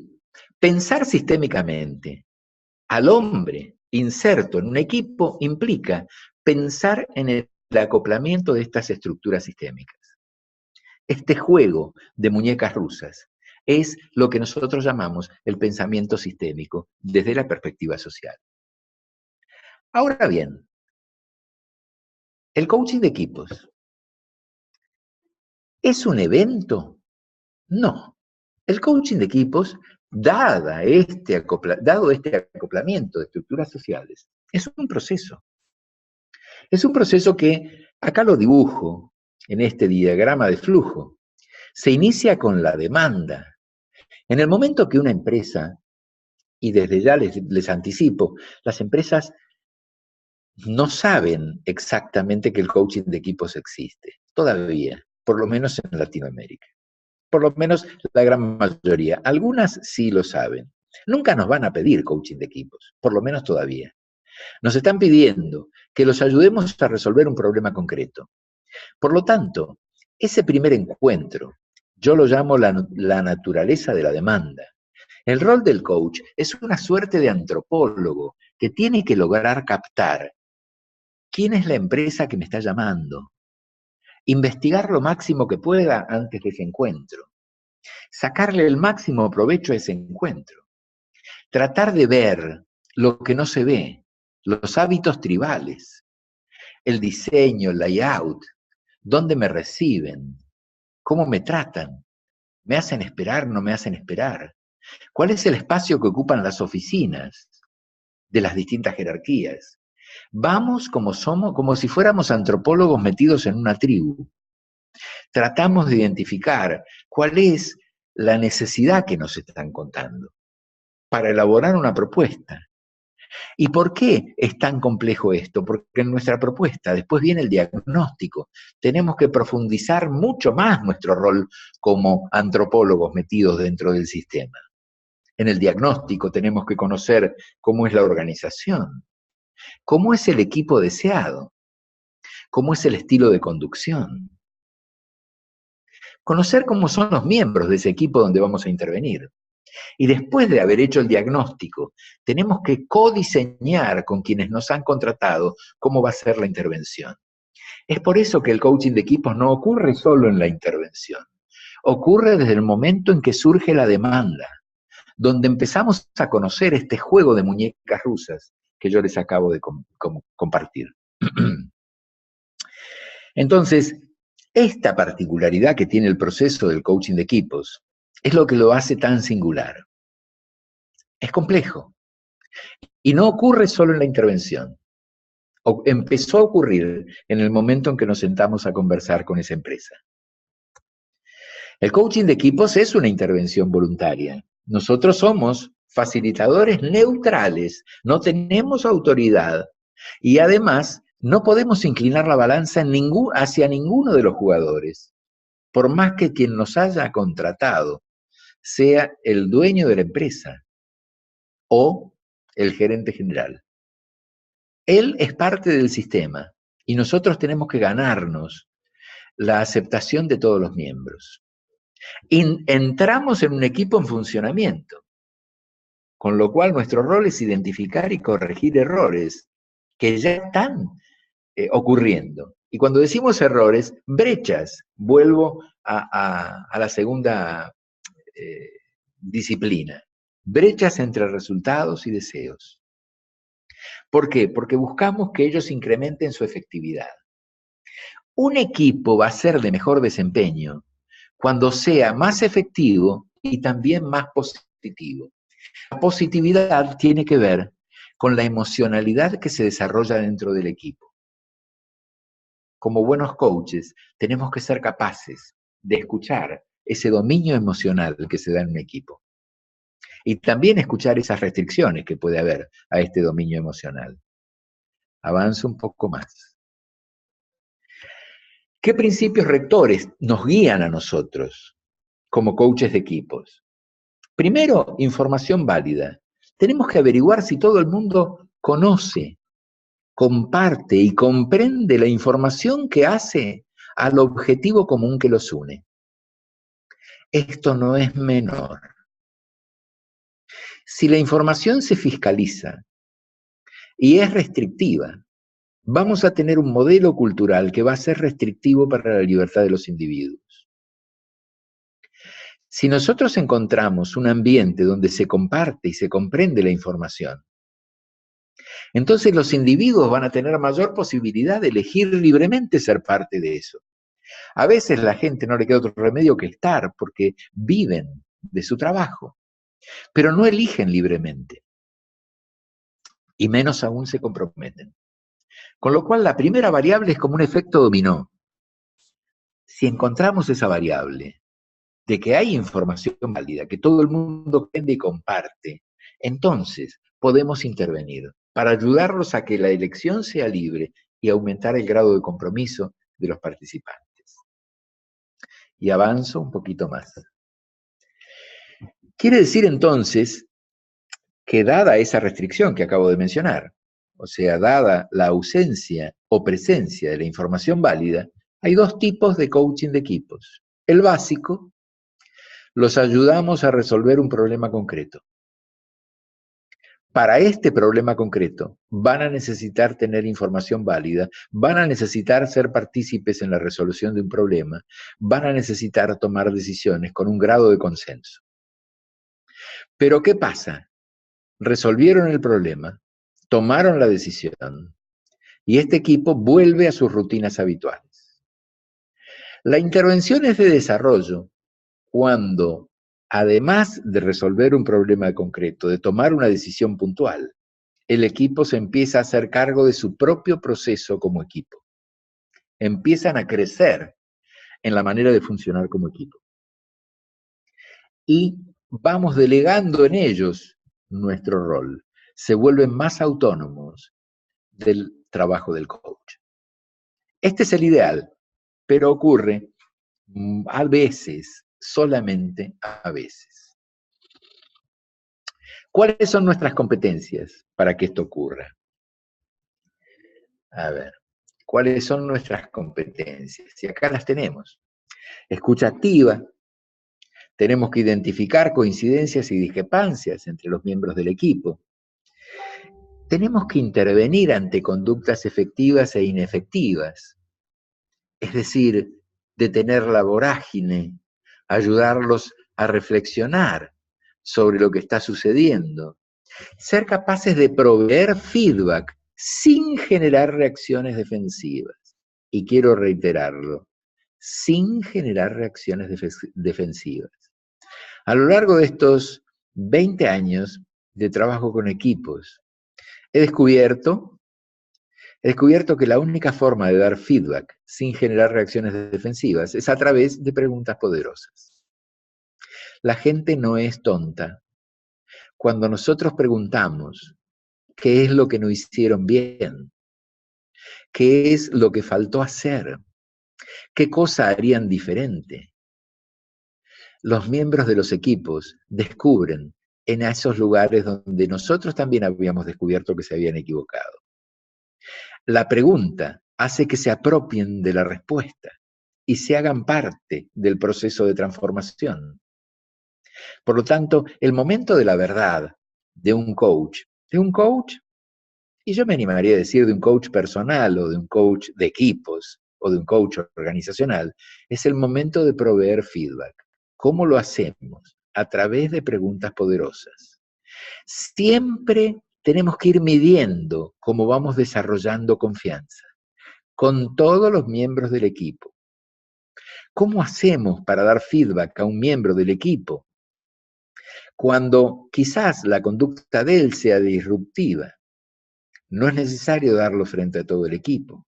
pensar sistémicamente al hombre inserto en un equipo implica pensar en el acoplamiento de estas estructuras sistémicas. Este juego de muñecas rusas es lo que nosotros llamamos el pensamiento sistémico desde la perspectiva social. Ahora bien, el coaching de equipos, ¿es un evento? No. El coaching de equipos, dado este acoplamiento de estructuras sociales, es un proceso. Es un proceso que, acá lo dibujo en este diagrama de flujo, se inicia con la demanda. En el momento que una empresa, y desde ya les anticipo, las empresas no saben exactamente que el coaching de equipos existe, todavía, por lo menos en Latinoamérica. Por lo menos la gran mayoría. Algunas sí lo saben. Nunca nos van a pedir coaching de equipos, por lo menos todavía. Nos están pidiendo que los ayudemos a resolver un problema concreto. Por lo tanto, ese primer encuentro, yo lo llamo la naturaleza de la demanda, El rol del coach es una suerte de antropólogo que tiene que lograr captar quién es la empresa que me está llamando, investigar lo máximo que pueda antes de ese encuentro, sacarle el máximo provecho a ese encuentro, tratar de ver lo que no se ve, los hábitos tribales, el diseño, el layout, dónde me reciben, cómo me tratan, me hacen esperar, no me hacen esperar, cuál es el espacio que ocupan las oficinas de las distintas jerarquías. Vamos como somos, como si fuéramos antropólogos metidos en una tribu. Tratamos de identificar cuál es la necesidad que nos están contando para elaborar una propuesta. ¿Y por qué es tan complejo esto? Porque en nuestra propuesta después viene el diagnóstico. Tenemos que profundizar mucho más nuestro rol como antropólogos metidos dentro del sistema. En el diagnóstico tenemos que conocer cómo es la organización, cómo es el equipo deseado, cómo es el estilo de conducción. Conocer cómo son los miembros de ese equipo donde vamos a intervenir. Y después de haber hecho el diagnóstico, tenemos que codiseñar con quienes nos han contratado cómo va a ser la intervención. Es por eso que el coaching de equipos no ocurre solo en la intervención. Ocurre desde el momento en que surge la demanda, donde empezamos a conocer este juego de muñecas rusas que yo les acabo de compartir. Entonces, esta particularidad que tiene el proceso del coaching de equipos es lo que lo hace tan singular. Es complejo. Y no ocurre solo en la intervención. Empezó a ocurrir en el momento en que nos sentamos a conversar con esa empresa. El coaching de equipos es una intervención voluntaria. Nosotros somos facilitadores neutrales, no tenemos autoridad y además no podemos inclinar la balanza hacia ninguno de los jugadores, por más que quien nos haya contratado sea el dueño de la empresa o el gerente general. Él es parte del sistema y nosotros tenemos que ganarnos la aceptación de todos los miembros. Entramos en un equipo en funcionamiento, con lo cual nuestro rol es identificar y corregir errores que ya están ocurriendo. Y cuando decimos errores, brechas, vuelvo a la segunda disciplina, brechas entre resultados y deseos. ¿Por qué? Porque buscamos que ellos incrementen su efectividad. Un equipo va a ser de mejor desempeño cuando sea más efectivo y también más positivo. La positividad tiene que ver con la emocionalidad que se desarrolla dentro del equipo. Como buenos coaches, tenemos que ser capaces de escuchar ese dominio emocional que se da en un equipo. Y también escuchar esas restricciones que puede haber a este dominio emocional. Avanzo un poco más. ¿Qué principios rectores nos guían a nosotros como coaches de equipos? Primero, información válida. Tenemos que averiguar si todo el mundo conoce, comparte y comprende la información que hace al objetivo común que los une. Esto no es menor. Si la información se fiscaliza y es restrictiva, vamos a tener un modelo cultural que va a ser restrictivo para la libertad de los individuos. Si nosotros encontramos un ambiente donde se comparte y se comprende la información, entonces los individuos van a tener mayor posibilidad de elegir libremente ser parte de eso. A veces la gente no le queda otro remedio que estar porque viven de su trabajo, pero no eligen libremente. Y menos aún se comprometen. Con lo cual la primera variable es como un efecto dominó. Si encontramos esa variable de que hay información válida, que todo el mundo aprende y comparte, entonces podemos intervenir para ayudarlos a que la elección sea libre y aumentar el grado de compromiso de los participantes. Y avanzo un poquito más. Quiere decir entonces que dada esa restricción que acabo de mencionar, o sea, dada la ausencia o presencia de la información válida, hay dos tipos de coaching de equipos. El básico, Los ayudamos a resolver un problema concreto. Para este problema concreto, van a necesitar tener información válida, van a necesitar ser partícipes en la resolución de un problema, van a necesitar tomar decisiones con un grado de consenso. Pero ¿qué pasa? Resolvieron el problema, tomaron la decisión, y este equipo vuelve a sus rutinas habituales. La intervención es de desarrollo cuando, además de resolver un problema concreto, de tomar una decisión puntual, el equipo se empieza a hacer cargo de su propio proceso como equipo. Empiezan a crecer en la manera de funcionar como equipo. Y vamos delegando en ellos nuestro rol. Se vuelven más autónomos del trabajo del coach. Este es el ideal, pero ocurre a veces, solamente a veces. ¿Cuáles son nuestras competencias para que esto ocurra? A ver, ¿cuáles son nuestras competencias? Y acá las tenemos. Escucha activa. Tenemos que identificar coincidencias y discrepancias entre los miembros del equipo. Tenemos que intervenir ante conductas efectivas e inefectivas. Es decir, detener la vorágine, ayudarlos a reflexionar sobre lo que está sucediendo. Ser capaces de proveer feedback sin generar reacciones defensivas. Y quiero reiterarlo, sin generar reacciones defensivas. A lo largo de estos 20 años de trabajo con equipos, he descubierto que la única forma de dar feedback sin generar reacciones defensivas es a través de preguntas poderosas. La gente no es tonta. Cuando nosotros preguntamos qué es lo que no hicieron bien, qué es lo que faltó hacer, qué cosa harían diferente, los miembros de los equipos descubren en esos lugares donde nosotros también habíamos descubierto que se habían equivocado. La pregunta hace que se apropien de la respuesta y se hagan parte del proceso de transformación. Por lo tanto, el momento de la verdad de un coach, y yo me animaría a decir de un coach personal o de un coach de equipos o de un coach organizacional, es el momento de proveer feedback. ¿Cómo lo hacemos? A través de preguntas poderosas. Siempre tenemos que ir midiendo cómo vamos desarrollando confianza con todos los miembros del equipo. ¿Cómo hacemos para dar feedback a un miembro del equipo cuando quizás la conducta de él sea disruptiva? No es necesario darlo frente a todo el equipo.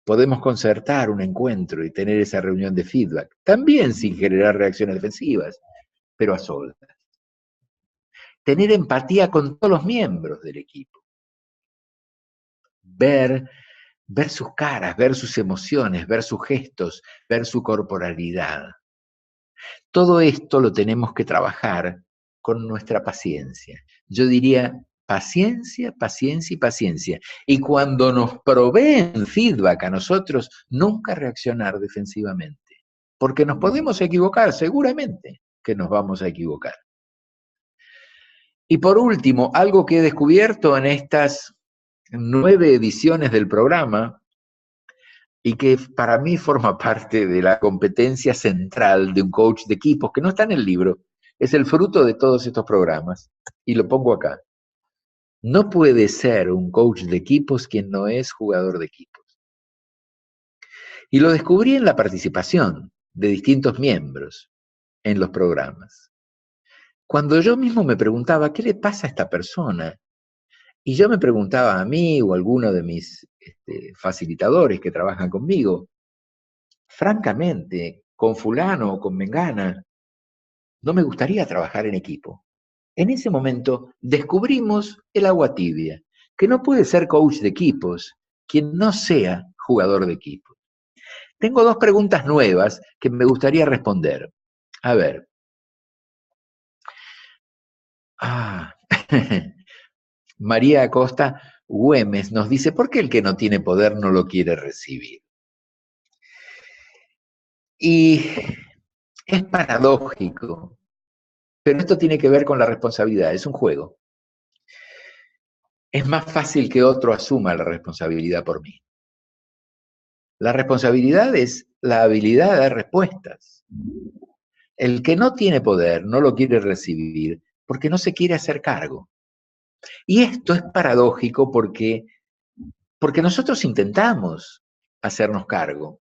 Podemos concertar un encuentro y tener esa reunión de feedback, también sin generar reacciones defensivas, pero a solas. Tener empatía con todos los miembros del equipo. Ver sus caras, ver sus emociones, ver sus gestos, ver su corporalidad. Todo esto lo tenemos que trabajar con nuestra paciencia. Yo diría paciencia, paciencia y paciencia. Y cuando nos proveen feedback a nosotros, nunca reaccionar defensivamente. Porque nos podemos equivocar, seguramente que nos vamos a equivocar. Y por último, algo que he descubierto en estas 9 ediciones del programa, y que para mí forma parte de la competencia central de un coach de equipos, que no está en el libro, es el fruto de todos estos programas, y lo pongo acá. No puede ser un coach de equipos quien no es jugador de equipos. Y lo descubrí en la participación de distintos miembros en los programas. Cuando yo mismo me preguntaba, ¿qué le pasa a esta persona? Y yo me preguntaba a mí o a alguno de mis facilitadores que trabajan conmigo, francamente, con fulano o con mengana, no me gustaría trabajar en equipo. En ese momento descubrimos el agua tibia, que no puede ser coach de equipos quien no sea jugador de equipos. Tengo 2 preguntas nuevas que me gustaría responder. A ver. María Acosta Güemes nos dice, ¿por qué el que no tiene poder no lo quiere recibir? Y es paradójico, Pero esto tiene que ver con la responsabilidad, es un juego. Es más fácil que otro asuma la responsabilidad por mí. La responsabilidad es la habilidad de dar respuestas. El que no tiene poder no lo quiere recibir porque no se quiere hacer cargo. Y esto es paradójico porque nosotros intentamos hacernos cargo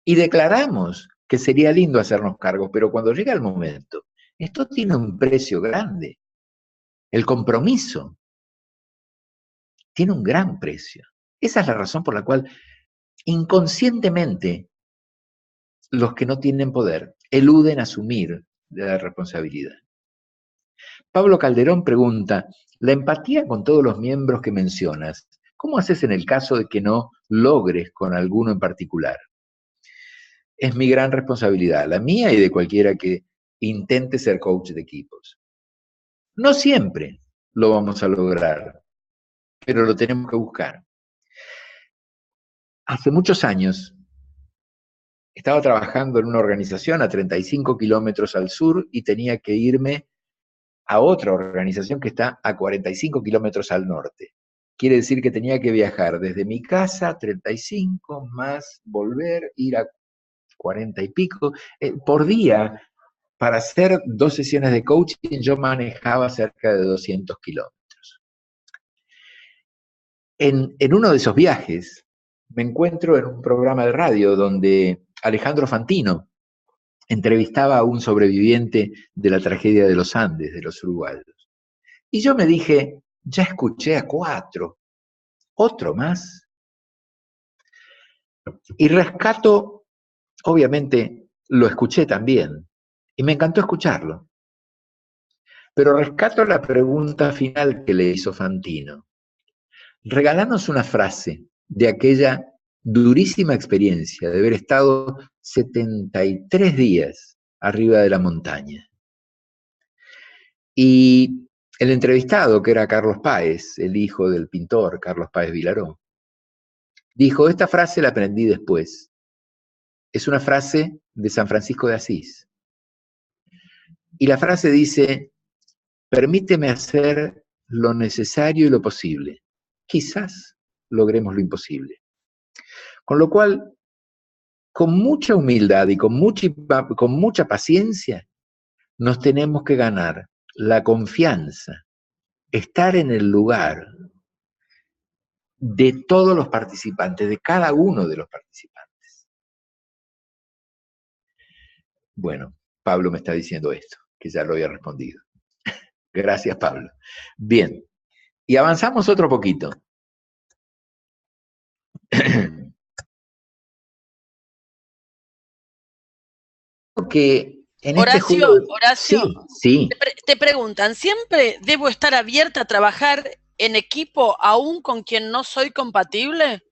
y declaramos que sería lindo hacernos cargo, pero cuando llega el momento, esto tiene un precio grande. El compromiso tiene un gran precio. Esa es la razón por la cual inconscientemente los que no tienen poder eluden asumir la responsabilidad. Pablo Calderón pregunta, la empatía con todos los miembros que mencionas, ¿cómo haces en el caso de que no logres con alguno en particular? Es mi gran responsabilidad, la mía y de cualquiera que intente ser coach de equipos. No siempre lo vamos a lograr, pero lo tenemos que buscar. Hace muchos años estaba trabajando en una organización a 35 kilómetros al sur y tenía que irme a otra organización que está a 45 kilómetros al norte. Quiere decir que tenía que viajar desde mi casa, 35, más volver, ir a 40 y pico. Por día, para hacer 2 sesiones de coaching, yo manejaba cerca de 200 kilómetros. En uno de esos viajes, me encuentro en un programa de radio donde Alejandro Fantino entrevistaba a un sobreviviente de la tragedia de los Andes, de los uruguayos. Y yo me dije, ya escuché a 4, otro más. Y rescato, obviamente, lo escuché también, y me encantó escucharlo. Pero rescato la pregunta final que le hizo Fantino. Regálanos una frase de aquella durísima experiencia de haber estado 73 días arriba de la montaña. Y el entrevistado, que era Carlos Páez, el hijo del pintor Carlos Páez Vilaró, dijo, esta frase la aprendí después. Es una frase de San Francisco de Asís. Y la frase dice, permíteme hacer lo necesario y lo posible. Quizás logremos lo imposible. Con lo cual, con mucha humildad y con mucha paciencia, nos tenemos que ganar la confianza, estar en el lugar de todos los participantes, de cada uno de los participantes. Bueno, Pablo me está diciendo esto, que ya lo había respondido. Gracias, Pablo. Bien, y avanzamos otro poquito. Que en este juego... Horacio, sí. te preguntan, ¿siempre debo estar abierta a trabajar en equipo aún con quien no soy compatible?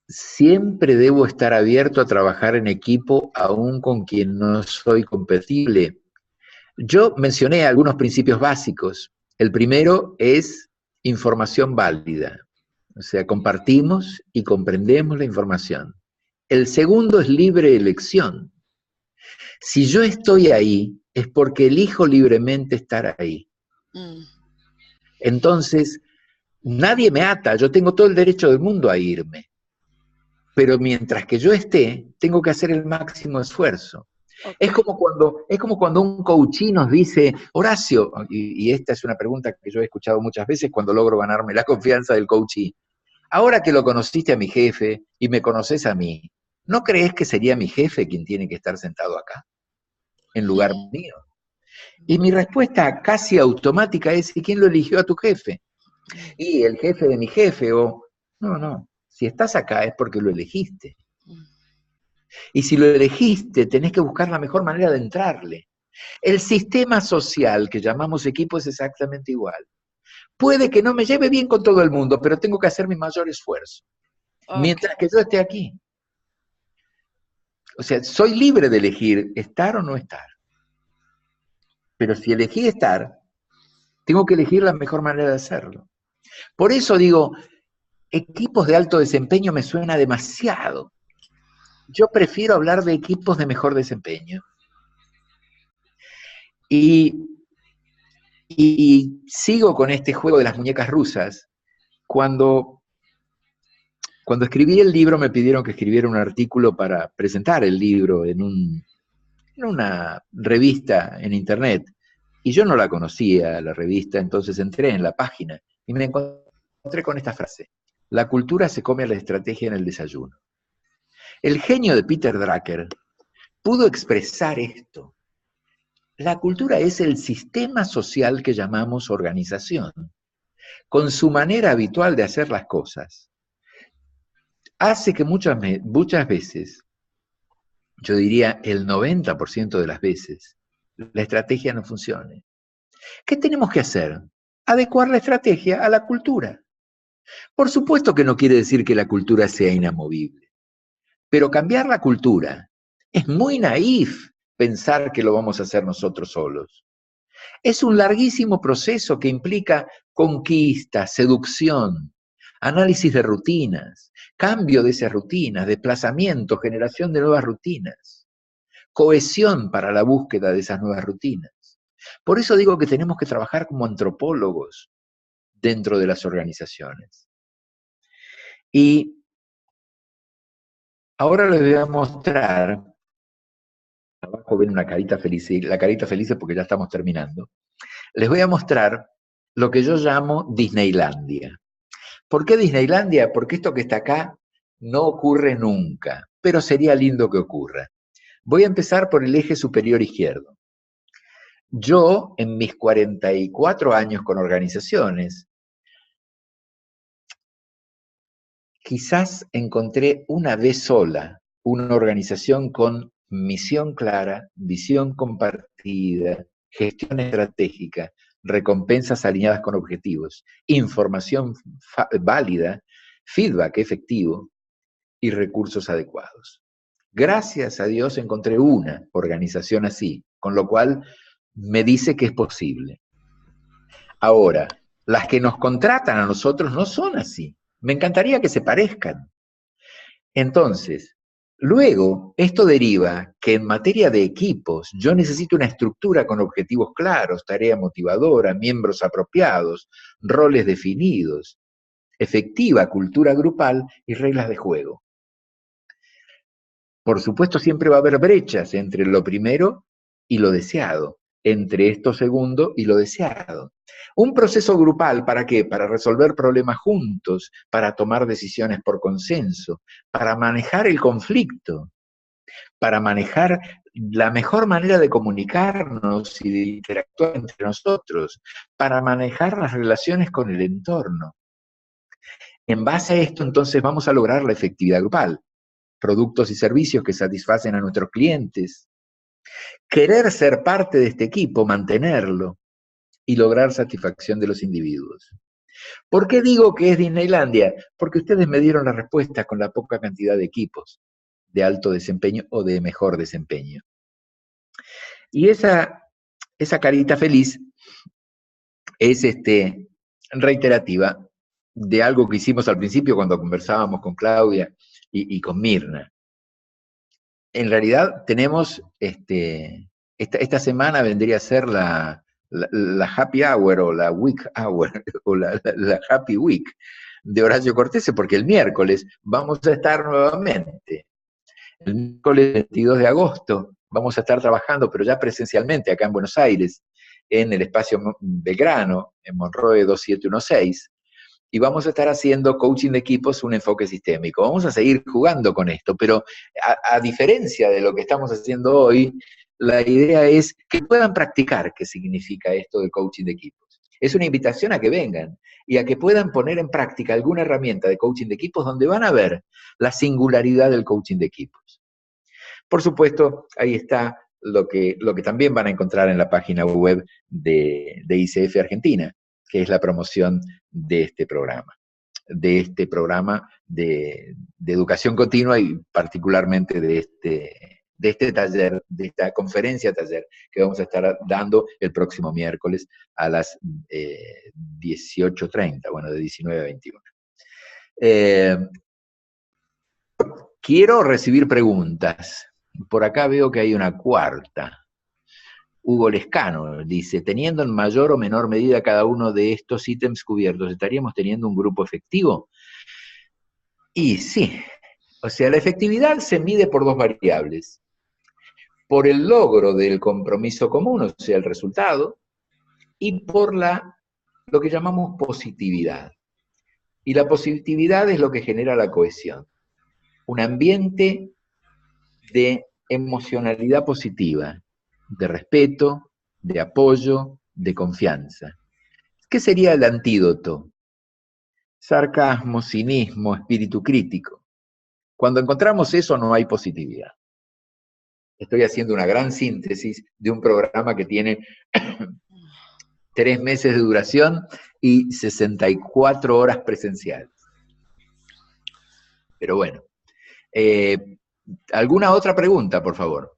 Siempre debo estar abierto a trabajar en equipo aún con quien no soy compatible. Yo mencioné algunos principios básicos. El primero es información válida. O sea, compartimos y comprendemos la información. El segundo es libre elección. Si yo estoy ahí, es porque elijo libremente estar ahí. Entonces, nadie me ata, yo tengo todo el derecho del mundo a irme. Pero mientras que yo esté, tengo que hacer el máximo esfuerzo. Okay. Es como cuando un coachí nos dice, Horacio, y esta es una pregunta que yo he escuchado muchas veces cuando logro ganarme la confianza del coachí. Ahora que lo conociste a mi jefe y me conoces a mí, ¿no crees que sería mi jefe quien tiene que estar sentado acá, en lugar mío? Y mi respuesta casi automática es, ¿y quién lo eligió a tu jefe? Y el jefe de mi jefe, o... No, si estás acá es porque lo elegiste. Y si lo elegiste, tenés que buscar la mejor manera de entrarle. El sistema social que llamamos equipo es exactamente igual. Puede que no me lleve bien con todo el mundo, pero tengo que hacer mi mayor esfuerzo. Okay. Mientras que yo esté aquí. O sea, soy libre de elegir estar o no estar. Pero si elegí estar, tengo que elegir la mejor manera de hacerlo. Por eso digo, equipos de alto desempeño me suena demasiado. Yo prefiero hablar de equipos de mejor desempeño. Y, y sigo con este juego de las muñecas rusas. Cuando escribí el libro me pidieron que escribiera un artículo para presentar el libro en una revista en internet. Y yo no la conocía, la revista, entonces entré en la página y me encontré con esta frase: la cultura se come a la estrategia en el desayuno. El genio de Peter Drucker pudo expresar esto. La cultura es el sistema social que llamamos organización, con su manera habitual de hacer las cosas. Hace que muchas veces, yo diría el 90% de las veces, la estrategia no funcione. ¿Qué tenemos que hacer? Adecuar la estrategia a la cultura. Por supuesto que no quiere decir que la cultura sea inamovible, pero cambiar la cultura es muy naif pensar que lo vamos a hacer nosotros solos. Es un larguísimo proceso que implica conquista, seducción, análisis de rutinas, cambio de esas rutinas, desplazamiento, generación de nuevas rutinas, cohesión para la búsqueda de esas nuevas rutinas. Por eso digo que tenemos que trabajar como antropólogos dentro de las organizaciones. Y ahora les voy a mostrar, abajo ven una carita feliz, la carita feliz es porque ya estamos terminando. Les voy a mostrar lo que yo llamo Disneylandia. ¿Por qué Disneylandia? Porque esto que está acá no ocurre nunca, pero sería lindo que ocurra. Voy a empezar por el eje superior izquierdo. Yo, en mis 44 años con organizaciones, quizás encontré una vez sola una organización con misión clara, visión compartida, gestión estratégica, recompensas alineadas con objetivos, información válida, feedback efectivo y recursos adecuados. Gracias a Dios encontré una organización así, con lo cual me dice que es posible. Ahora, las que nos contratan a nosotros no son así. Me encantaría que se parezcan. Entonces, luego, esto deriva que en materia de equipos, yo necesito una estructura con objetivos claros, tarea motivadora, miembros apropiados, roles definidos, efectiva cultura grupal y reglas de juego. Por supuesto, siempre va a haber brechas entre lo primero y lo deseado, entre esto segundo y lo deseado. Un proceso grupal, ¿para qué? Para resolver problemas juntos, para tomar decisiones por consenso, para manejar el conflicto, para manejar la mejor manera de comunicarnos y de interactuar entre nosotros, para manejar las relaciones con el entorno. En base a esto, entonces, vamos a lograr la efectividad grupal. Productos y servicios que satisfacen a nuestros clientes. Querer ser parte de este equipo, mantenerlo y lograr satisfacción de los individuos. ¿Por qué digo que es Disneylandia? Porque ustedes me dieron la respuesta con la poca cantidad de equipos de alto desempeño o de mejor desempeño. Y esa carita feliz es reiterativa de algo que hicimos al principio cuando conversábamos con Claudia y con Mirna. En realidad tenemos, esta semana vendría a ser la Happy Hour o la Week Hour o la Happy Week de Horacio Cortese, porque el miércoles vamos a estar nuevamente. El miércoles 22 de agosto vamos a estar trabajando, pero ya presencialmente acá en Buenos Aires, en el espacio Belgrano, en Monroe 2716, y vamos a estar haciendo coaching de equipos, un enfoque sistémico. Vamos a seguir jugando con esto, pero a diferencia de lo que estamos haciendo hoy, la idea es que puedan practicar qué significa esto del coaching de equipos. Es una invitación a que vengan y a que puedan poner en práctica alguna herramienta de coaching de equipos donde van a ver la singularidad del coaching de equipos. Por supuesto, ahí está lo que también van a encontrar en la página web de ICF Argentina, que es la promoción de este programa de educación continua y particularmente de este taller, de esta conferencia taller que vamos a estar dando el próximo miércoles a las 18:30, bueno, de 19 a 21. Quiero recibir preguntas. Por acá veo que hay una cuarta. Hugo Lescano, dice, teniendo en mayor o menor medida cada uno de estos ítems cubiertos, ¿estaríamos teniendo un grupo efectivo? Y sí, o sea, la efectividad se mide por dos variables. Por el logro del compromiso común, o sea, el resultado, y por lo que llamamos positividad. Y la positividad es lo que genera la cohesión. Un ambiente de emocionalidad positiva, de respeto, de apoyo, de confianza. ¿Qué sería el antídoto? Sarcasmo, cinismo, espíritu crítico. Cuando encontramos eso no hay positividad. Estoy haciendo una gran síntesis de un programa que tiene 3 meses de duración y 64 horas presenciales. Pero bueno. ¿Alguna otra pregunta, por favor?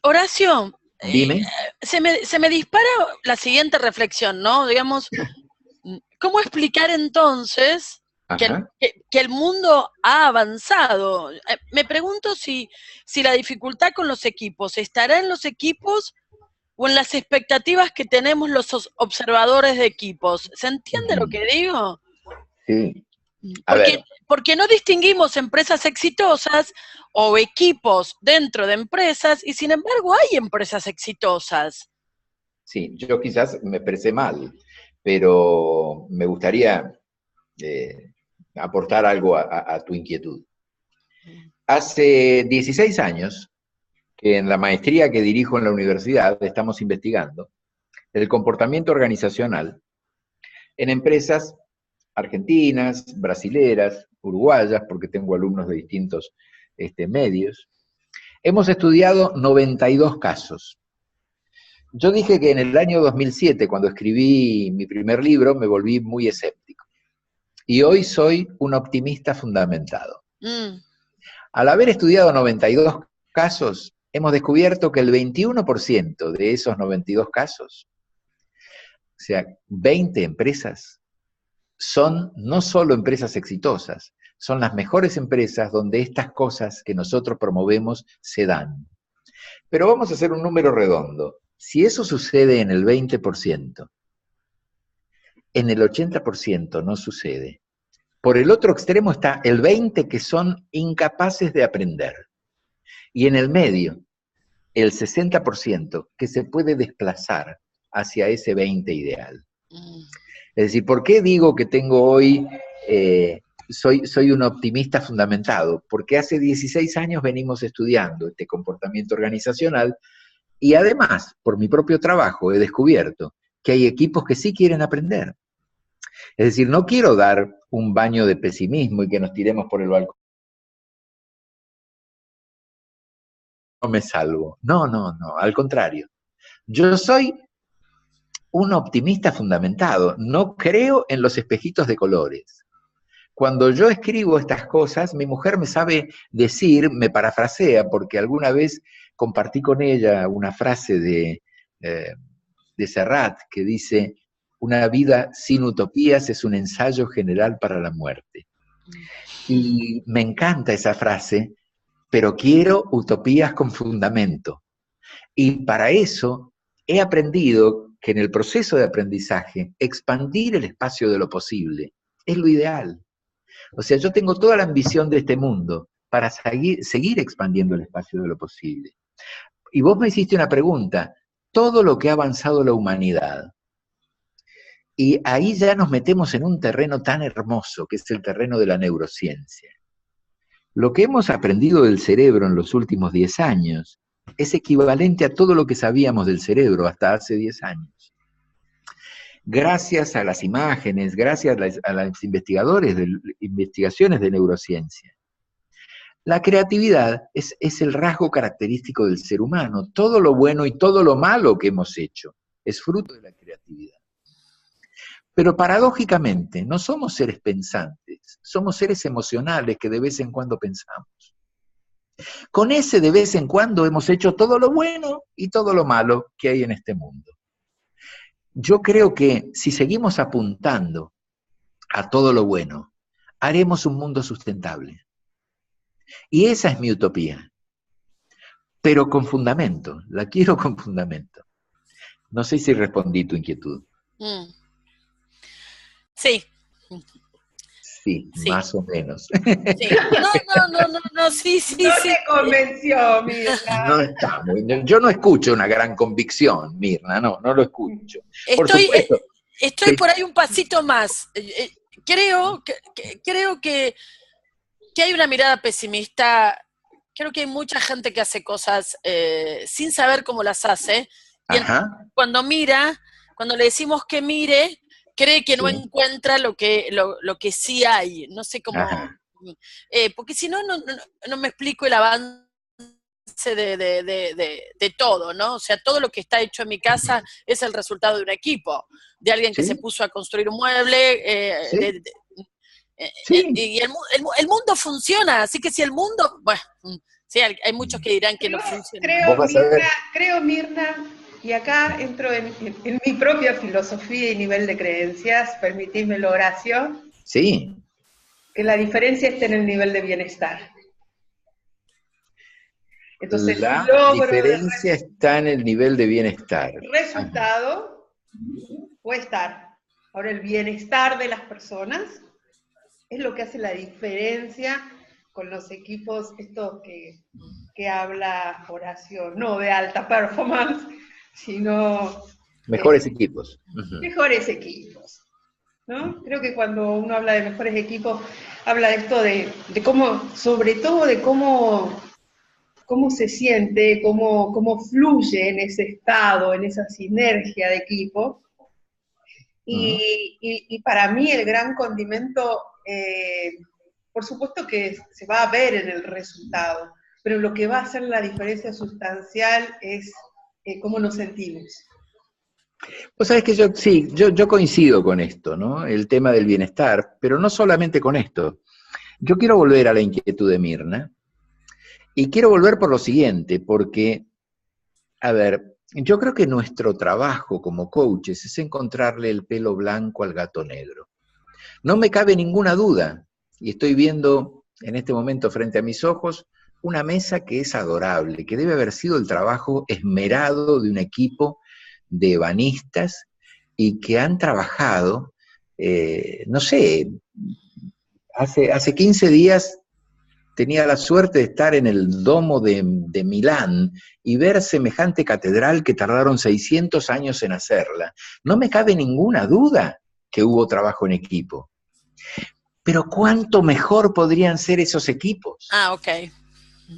Horacio, Dime. se me dispara la siguiente reflexión, ¿no? Digamos, ¿cómo explicar entonces que el mundo ha avanzado? Me pregunto si la dificultad con los equipos estará en los equipos o en las expectativas que tenemos los observadores de equipos. ¿Se entiende lo que digo? Sí. Porque no distinguimos empresas exitosas o equipos dentro de empresas, y sin embargo hay empresas exitosas. Sí, yo quizás me expresé mal, pero me gustaría aportar algo a tu inquietud. Hace 16 años que en la maestría que dirijo en la universidad estamos investigando el comportamiento organizacional en empresas argentinas, brasileras, uruguayas, porque tengo alumnos de distintos medios. Hemos estudiado 92 casos. Yo dije que en el año 2007, cuando escribí mi primer libro, me volví muy escéptico. Y hoy soy un optimista fundamentado. Al haber estudiado 92 casos, hemos descubierto que el 21% de esos 92 casos, o sea, 20 empresas, son no solo empresas exitosas, son las mejores empresas donde estas cosas que nosotros promovemos se dan. Pero vamos a hacer un número redondo. Si eso sucede en el 20%, en el 80% no sucede. Por el otro extremo está el 20% que son incapaces de aprender. Y en el medio, el 60% que se puede desplazar hacia ese 20% ideal. Es decir, ¿por qué digo que tengo hoy, soy un optimista fundamentado? Porque hace 16 años venimos estudiando este comportamiento organizacional y además, por mi propio trabajo, he descubierto que hay equipos que sí quieren aprender. Es decir, no quiero dar un baño de pesimismo y que nos tiremos por el balcón. No me salvo. No, al contrario. Yo soy un optimista fundamentado, no creo en los espejitos de colores. Cuando yo escribo estas cosas, mi mujer me sabe decir, me parafrasea, porque alguna vez compartí con ella una frase de Serrat que dice, una vida sin utopías es un ensayo general para la muerte. Y me encanta esa frase, pero quiero utopías con fundamento. Y para eso he aprendido que en el proceso de aprendizaje, expandir el espacio de lo posible es lo ideal. O sea, yo tengo toda la ambición de este mundo para seguir expandiendo el espacio de lo posible. Y vos me hiciste una pregunta, todo lo que ha avanzado la humanidad, y ahí ya nos metemos en un terreno tan hermoso, que es el terreno de la neurociencia. Lo que hemos aprendido del cerebro en los últimos 10 años es equivalente a todo lo que sabíamos del cerebro hasta hace 10 años. Gracias a las imágenes, gracias a los investigaciones de neurociencia. La creatividad es el rasgo característico del ser humano. Todo lo bueno y todo lo malo que hemos hecho es fruto de la creatividad. Pero paradójicamente, no somos seres pensantes, somos seres emocionales que de vez en cuando pensamos. Con ese de vez en cuando hemos hecho todo lo bueno y todo lo malo que hay en este mundo. Yo creo que si seguimos apuntando a todo lo bueno, haremos un mundo sustentable. Y esa es mi utopía. pero con fundamento, la quiero con fundamento. No sé si respondí tu inquietud. Sí. Sí, más o menos. Sí. No, sí. No te convenció, Mirna. No está yo no escucho una gran convicción, Mirna, no lo escucho. Por supuesto. Estoy por ahí un pasito más. Creo que hay una mirada pesimista. Creo que hay mucha gente que hace cosas sin saber cómo las hace. Y cuando le decimos que mire, cree que no encuentra lo que sí hay. No sé cómo. Porque si no me explico el avance de todo, ¿no? O sea, todo lo que está hecho en mi casa es el resultado de un equipo, de alguien que se puso a construir un mueble. Y el mundo funciona, así que si el mundo, bueno, sí, hay muchos que dirán que no funciona. Creo, Mirna, y acá entro en mi propia filosofía y nivel de creencias, permitidme, Horacio. Sí. Que la diferencia está en el nivel de bienestar. Entonces, la diferencia está en el nivel de bienestar. El resultado puede estar. Ahora, el bienestar de las personas es lo que hace la diferencia con los equipos estos que habla Horacio, no de alta performance, sino... Mejores equipos. Mejores equipos, ¿no? Creo que cuando uno habla de mejores equipos, habla de esto de cómo, sobre todo de cómo se siente, cómo fluye en ese estado, en esa sinergia de equipo. Y para mí el gran condimento, por supuesto que se va a ver en el resultado, pero lo que va a hacer la diferencia sustancial es cómo nos sentimos. Pues sabes que yo coincido con esto, ¿no? El tema del bienestar, pero no solamente con esto. Yo quiero volver a la inquietud de Mirna, y quiero volver por lo siguiente, porque, a ver, yo creo que nuestro trabajo como coaches es encontrarle el pelo blanco al gato negro. No me cabe ninguna duda, y estoy viendo en este momento frente a mis ojos una mesa que es adorable, que debe haber sido el trabajo esmerado de un equipo de ebanistas y que han trabajado, no sé, hace 15 días tenía la suerte de estar en el Domo de Milán y ver semejante catedral que tardaron 600 años en hacerla. No me cabe ninguna duda que hubo trabajo en equipo. Pero ¿cuánto mejor podrían ser esos equipos? Ok.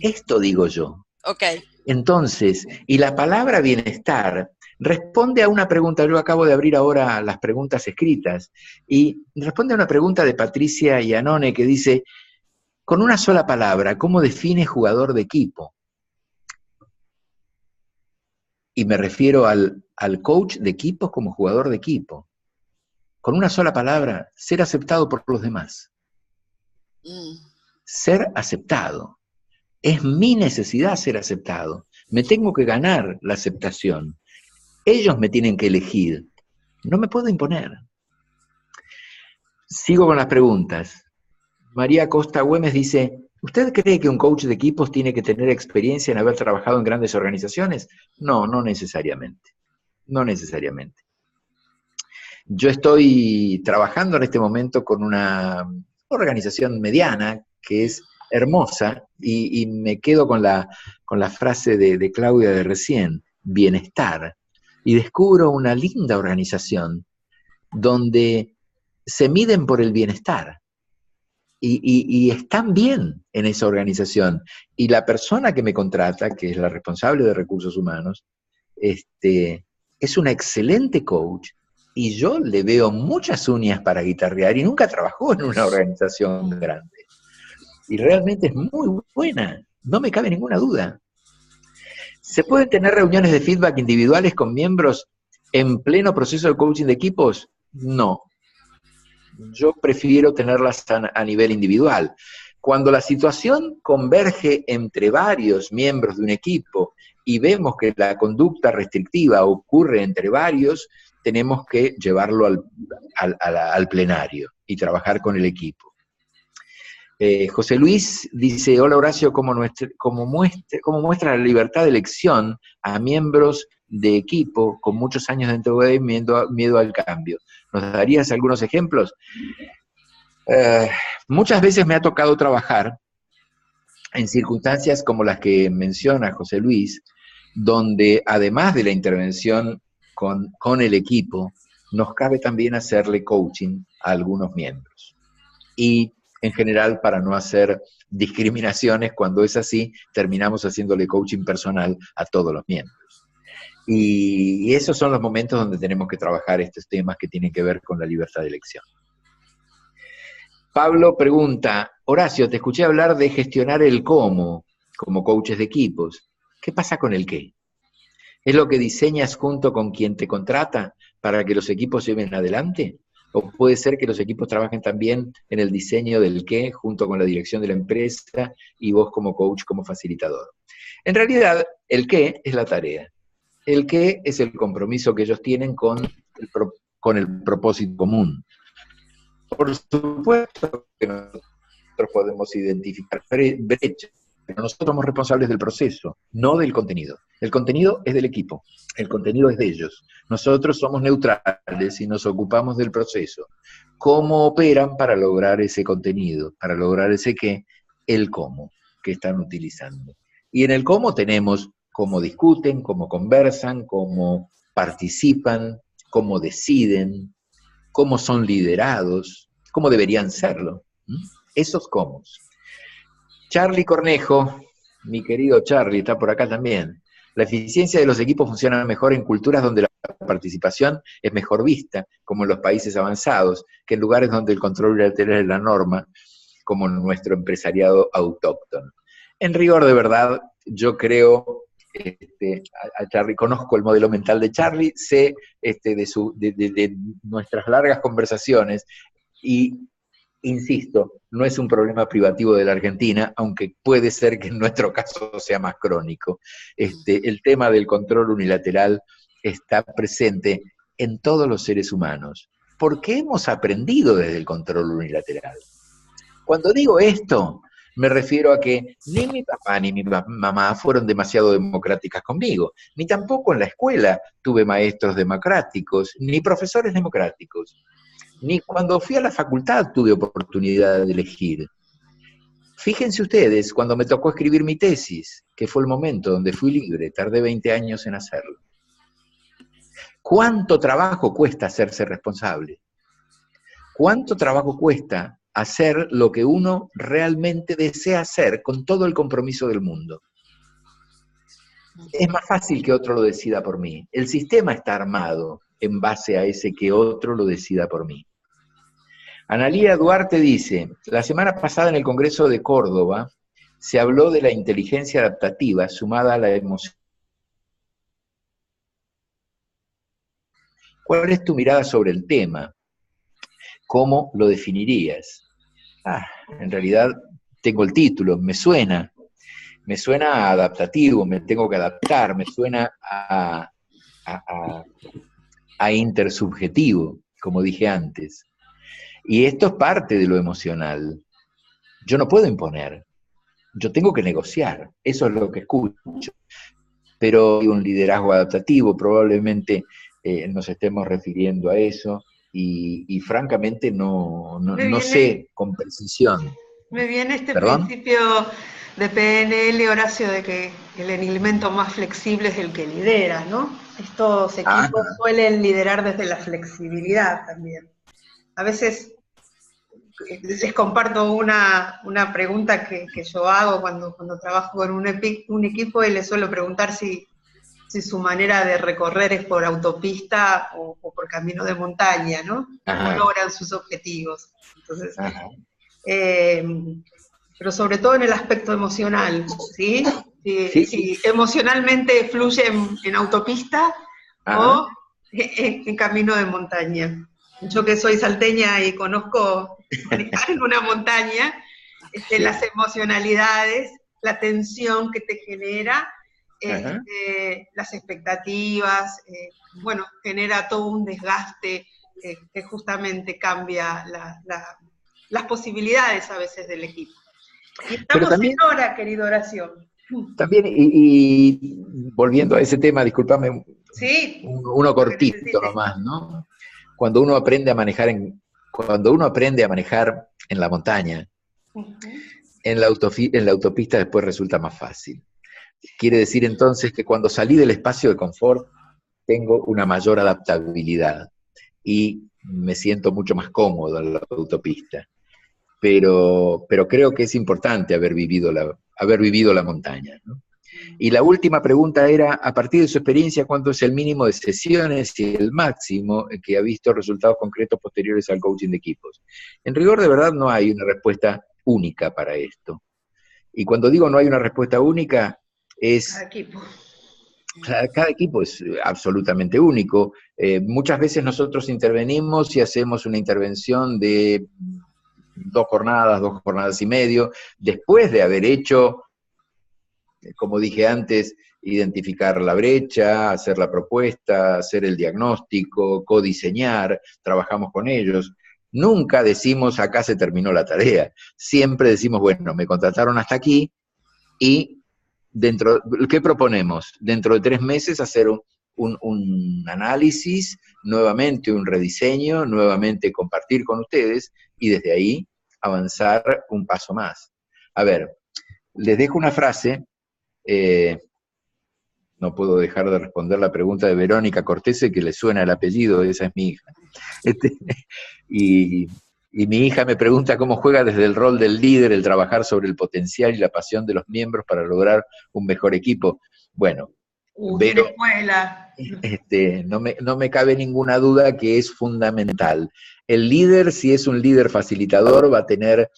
Esto digo yo. Ok. Entonces, y la palabra bienestar responde a una pregunta. Yo acabo de abrir ahora las preguntas escritas, y responde a una pregunta de Patricia Iannone que dice: con una sola palabra, ¿cómo define jugador de equipo? Y me refiero al coach de equipos como jugador de equipo. Con una sola palabra, ser aceptado por los demás. Ser aceptado. Es mi necesidad ser aceptado. Me tengo que ganar la aceptación. Ellos me tienen que elegir. No me puedo imponer. Sigo con las preguntas. María Costa Güemes dice: ¿usted cree que un coach de equipos tiene que tener experiencia en haber trabajado en grandes organizaciones? No, no necesariamente. No necesariamente. Yo estoy trabajando en este momento con una organización mediana que es hermosa, y me quedo con la frase de Claudia de recién, bienestar, y descubro una linda organización donde se miden por el bienestar. Y están bien en esa organización. Y la persona que me contrata, que es la responsable de recursos humanos, es una excelente coach, y yo le veo muchas uñas para guitarrear, y nunca trabajó en una organización grande. Y realmente es muy buena, no me cabe ninguna duda. ¿Se pueden tener reuniones de feedback individuales con miembros en pleno proceso de coaching de equipos? No. Yo prefiero tenerlas a nivel individual. Cuando la situación converge entre varios miembros de un equipo y vemos que la conducta restrictiva ocurre entre varios, tenemos que llevarlo al plenario y trabajar con el equipo. José Luis dice, hola Horacio, ¿cómo muestra la libertad de elección a miembros de equipo con muchos años de antigüedad y miedo al cambio? ¿Nos darías algunos ejemplos? Muchas veces me ha tocado trabajar en circunstancias como las que menciona José Luis, donde además de la intervención con el equipo, nos cabe también hacerle coaching a algunos miembros. Y en general, para no hacer discriminaciones, cuando es así, terminamos haciéndole coaching personal a todos los miembros. Y esos son los momentos donde tenemos que trabajar estos temas que tienen que ver con la libertad de elección. Pablo pregunta, Horacio, te escuché hablar de gestionar el cómo como coaches de equipos. ¿Qué pasa con el qué? ¿Es lo que diseñas junto con quien te contrata para que los equipos lleven adelante? ¿O puede ser que los equipos trabajen también en el diseño del qué junto con la dirección de la empresa y vos como coach, como facilitador? En realidad, el qué es la tarea. El qué es el compromiso que ellos tienen con el propósito común. Por supuesto que nosotros podemos identificar brechas, pero nosotros somos responsables del proceso, no del contenido. El contenido es del equipo, el contenido es de ellos. Nosotros somos neutrales y nos ocupamos del proceso. ¿Cómo operan para lograr ese contenido? Para lograr ese qué, el cómo que están utilizando. Y en el cómo tenemos cómo discuten, cómo conversan, cómo participan, cómo deciden, cómo son liderados, cómo deberían serlo. Esos cómo. Charlie Cornejo, mi querido Charlie, está por acá también. La eficiencia de los equipos funciona mejor en culturas donde la participación es mejor vista, como en los países avanzados, que en lugares donde el control unilateral es la norma, como en nuestro empresariado autóctono. En rigor de verdad, yo creo... a Charlie, conozco el modelo mental de Charlie, sé de nuestras largas conversaciones y, insisto, no es un problema privativo de la Argentina, aunque puede ser que en nuestro caso sea más crónico. El tema del control unilateral está presente en todos los seres humanos, porque hemos aprendido desde el control unilateral. Cuando digo esto, me refiero a que ni mi papá ni mi mamá fueron demasiado democráticas conmigo, ni tampoco en la escuela tuve maestros democráticos, ni profesores democráticos, ni cuando fui a la facultad tuve oportunidad de elegir. Fíjense ustedes, cuando me tocó escribir mi tesis, que fue el momento donde fui libre, tardé 20 años en hacerlo. ¿Cuánto trabajo cuesta hacerse responsable? ¿Cuánto trabajo cuesta hacer lo que uno realmente desea hacer con todo el compromiso del mundo? Es más fácil que otro lo decida por mí. El sistema está armado en base a ese que otro lo decida por mí. Analía Duarte dice, la semana pasada en el Congreso de Córdoba se habló de la inteligencia adaptativa sumada a la emoción. ¿Cuál es tu mirada sobre el tema? ¿Cómo lo definirías? En realidad tengo el título, me suena adaptativo, me tengo que adaptar, me suena a intersubjetivo, como dije antes. Y esto es parte de lo emocional. Yo no puedo imponer, yo tengo que negociar, eso es lo que escucho. Pero un liderazgo adaptativo, probablemente nos estemos refiriendo a eso, y francamente no sé con precisión. Me viene ¿Perdón? principio de PNL, Horacio, de que el elemento más flexible es el que lidera, ¿no? Estos equipos suelen liderar desde la flexibilidad también. A veces les comparto una pregunta que yo hago cuando trabajo con un equipo y les suelo preguntar si su manera de recorrer es por autopista o por camino de montaña, ¿no? ¿Cómo logran sus objetivos? Entonces, pero sobre todo en el aspecto emocional, ¿sí? Si emocionalmente fluye en autopista o en camino de montaña. Yo que soy salteña y conozco manejar en una montaña, las emocionalidades, la tensión que te genera, las expectativas, genera todo un desgaste que justamente cambia las posibilidades a veces del equipo. Y Pero estamos también, en hora, querido Horacio. también y volviendo a ese tema, discúlpame, Sí, uno lo que cortito necesites. nomás, ¿no? Cuando uno aprende a manejar cuando uno aprende a manejar en la montaña, Ujú. en la autopista después resulta más fácil. Quiere decir entonces que cuando salí del espacio de confort, tengo una mayor adaptabilidad y me siento mucho más cómodo en la autopista. Pero creo que es importante haber vivido la montaña, ¿no? Y la última pregunta era, a partir de su experiencia, ¿cuánto es el mínimo de sesiones y el máximo que ha visto resultados concretos posteriores al coaching de equipos? En rigor, de verdad, no hay una respuesta única para esto. Y cuando digo no hay una respuesta única, Cada equipo. cada equipo es absolutamente único. Muchas veces nosotros intervenimos y hacemos una intervención de 2 jornadas y medio, después de haber hecho, como dije antes, identificar la brecha, hacer la propuesta, hacer el diagnóstico, codiseñar, trabajamos con ellos. Nunca decimos acá se terminó la tarea, siempre decimos, bueno, me contrataron hasta aquí y ¿qué proponemos? Dentro de 3 meses hacer un análisis, nuevamente un rediseño, nuevamente compartir con ustedes y desde ahí avanzar un paso más. A ver, les dejo una frase, no puedo dejar de responder la pregunta de Verónica Cortese, que le suena el apellido, esa es mi hija. Y mi hija me pregunta cómo juega desde el rol del líder el trabajar sobre el potencial y la pasión de los miembros para lograr un mejor equipo. Bueno, Una Vero, escuela. no me cabe ninguna duda que es fundamental. El líder, si es un líder facilitador, va a tener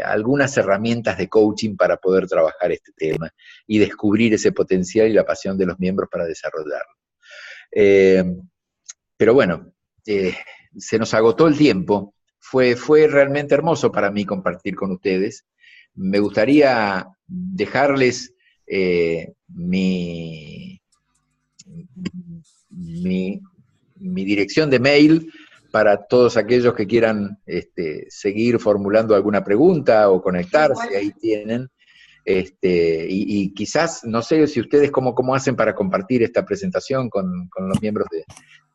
algunas herramientas de coaching para poder trabajar este tema y descubrir ese potencial y la pasión de los miembros para desarrollarlo. Pero bueno, se nos agotó el tiempo. Fue realmente hermoso para mí compartir con ustedes. Me gustaría dejarles mi dirección de mail para todos aquellos que quieran seguir formulando alguna pregunta o conectarse, ahí tienen. Y quizás, no sé si ustedes cómo hacen para compartir esta presentación con los miembros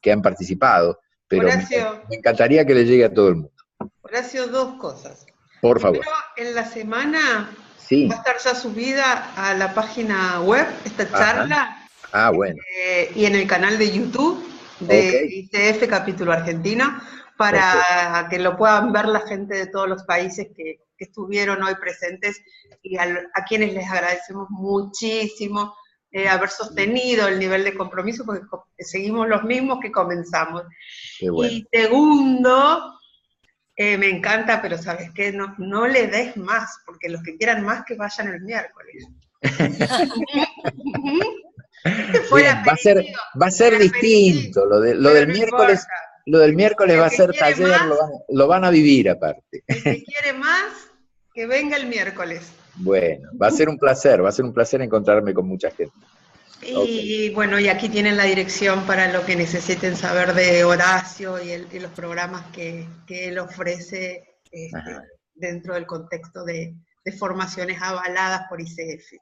que han participado, pero Horacio, me encantaría que le llegue a todo el mundo. Horacio, 2 cosas. Por favor. Primero, en la semana Sí. va a estar ya subida a la página web esta charla. Ah, bueno. Y en el canal de YouTube de ICF Capítulo Argentino, para que lo puedan ver la gente de todos los países que estuvieron hoy presentes y a quienes les agradecemos muchísimo haber sostenido el nivel de compromiso, porque seguimos los mismos que comenzamos. Qué bueno. Y segundo, me encanta, pero ¿sabes qué? No le des más, porque los que quieran más que vayan el miércoles. Bien, va a ser distinto, lo del miércoles. Lo del miércoles va a ser taller, lo van a vivir aparte. El que quiere más, que venga el miércoles. Bueno, va a ser un placer encontrarme con mucha gente. Y bueno, y aquí tienen la dirección para lo que necesiten saber de Horacio y los programas que él ofrece dentro del contexto de formaciones avaladas por ICF.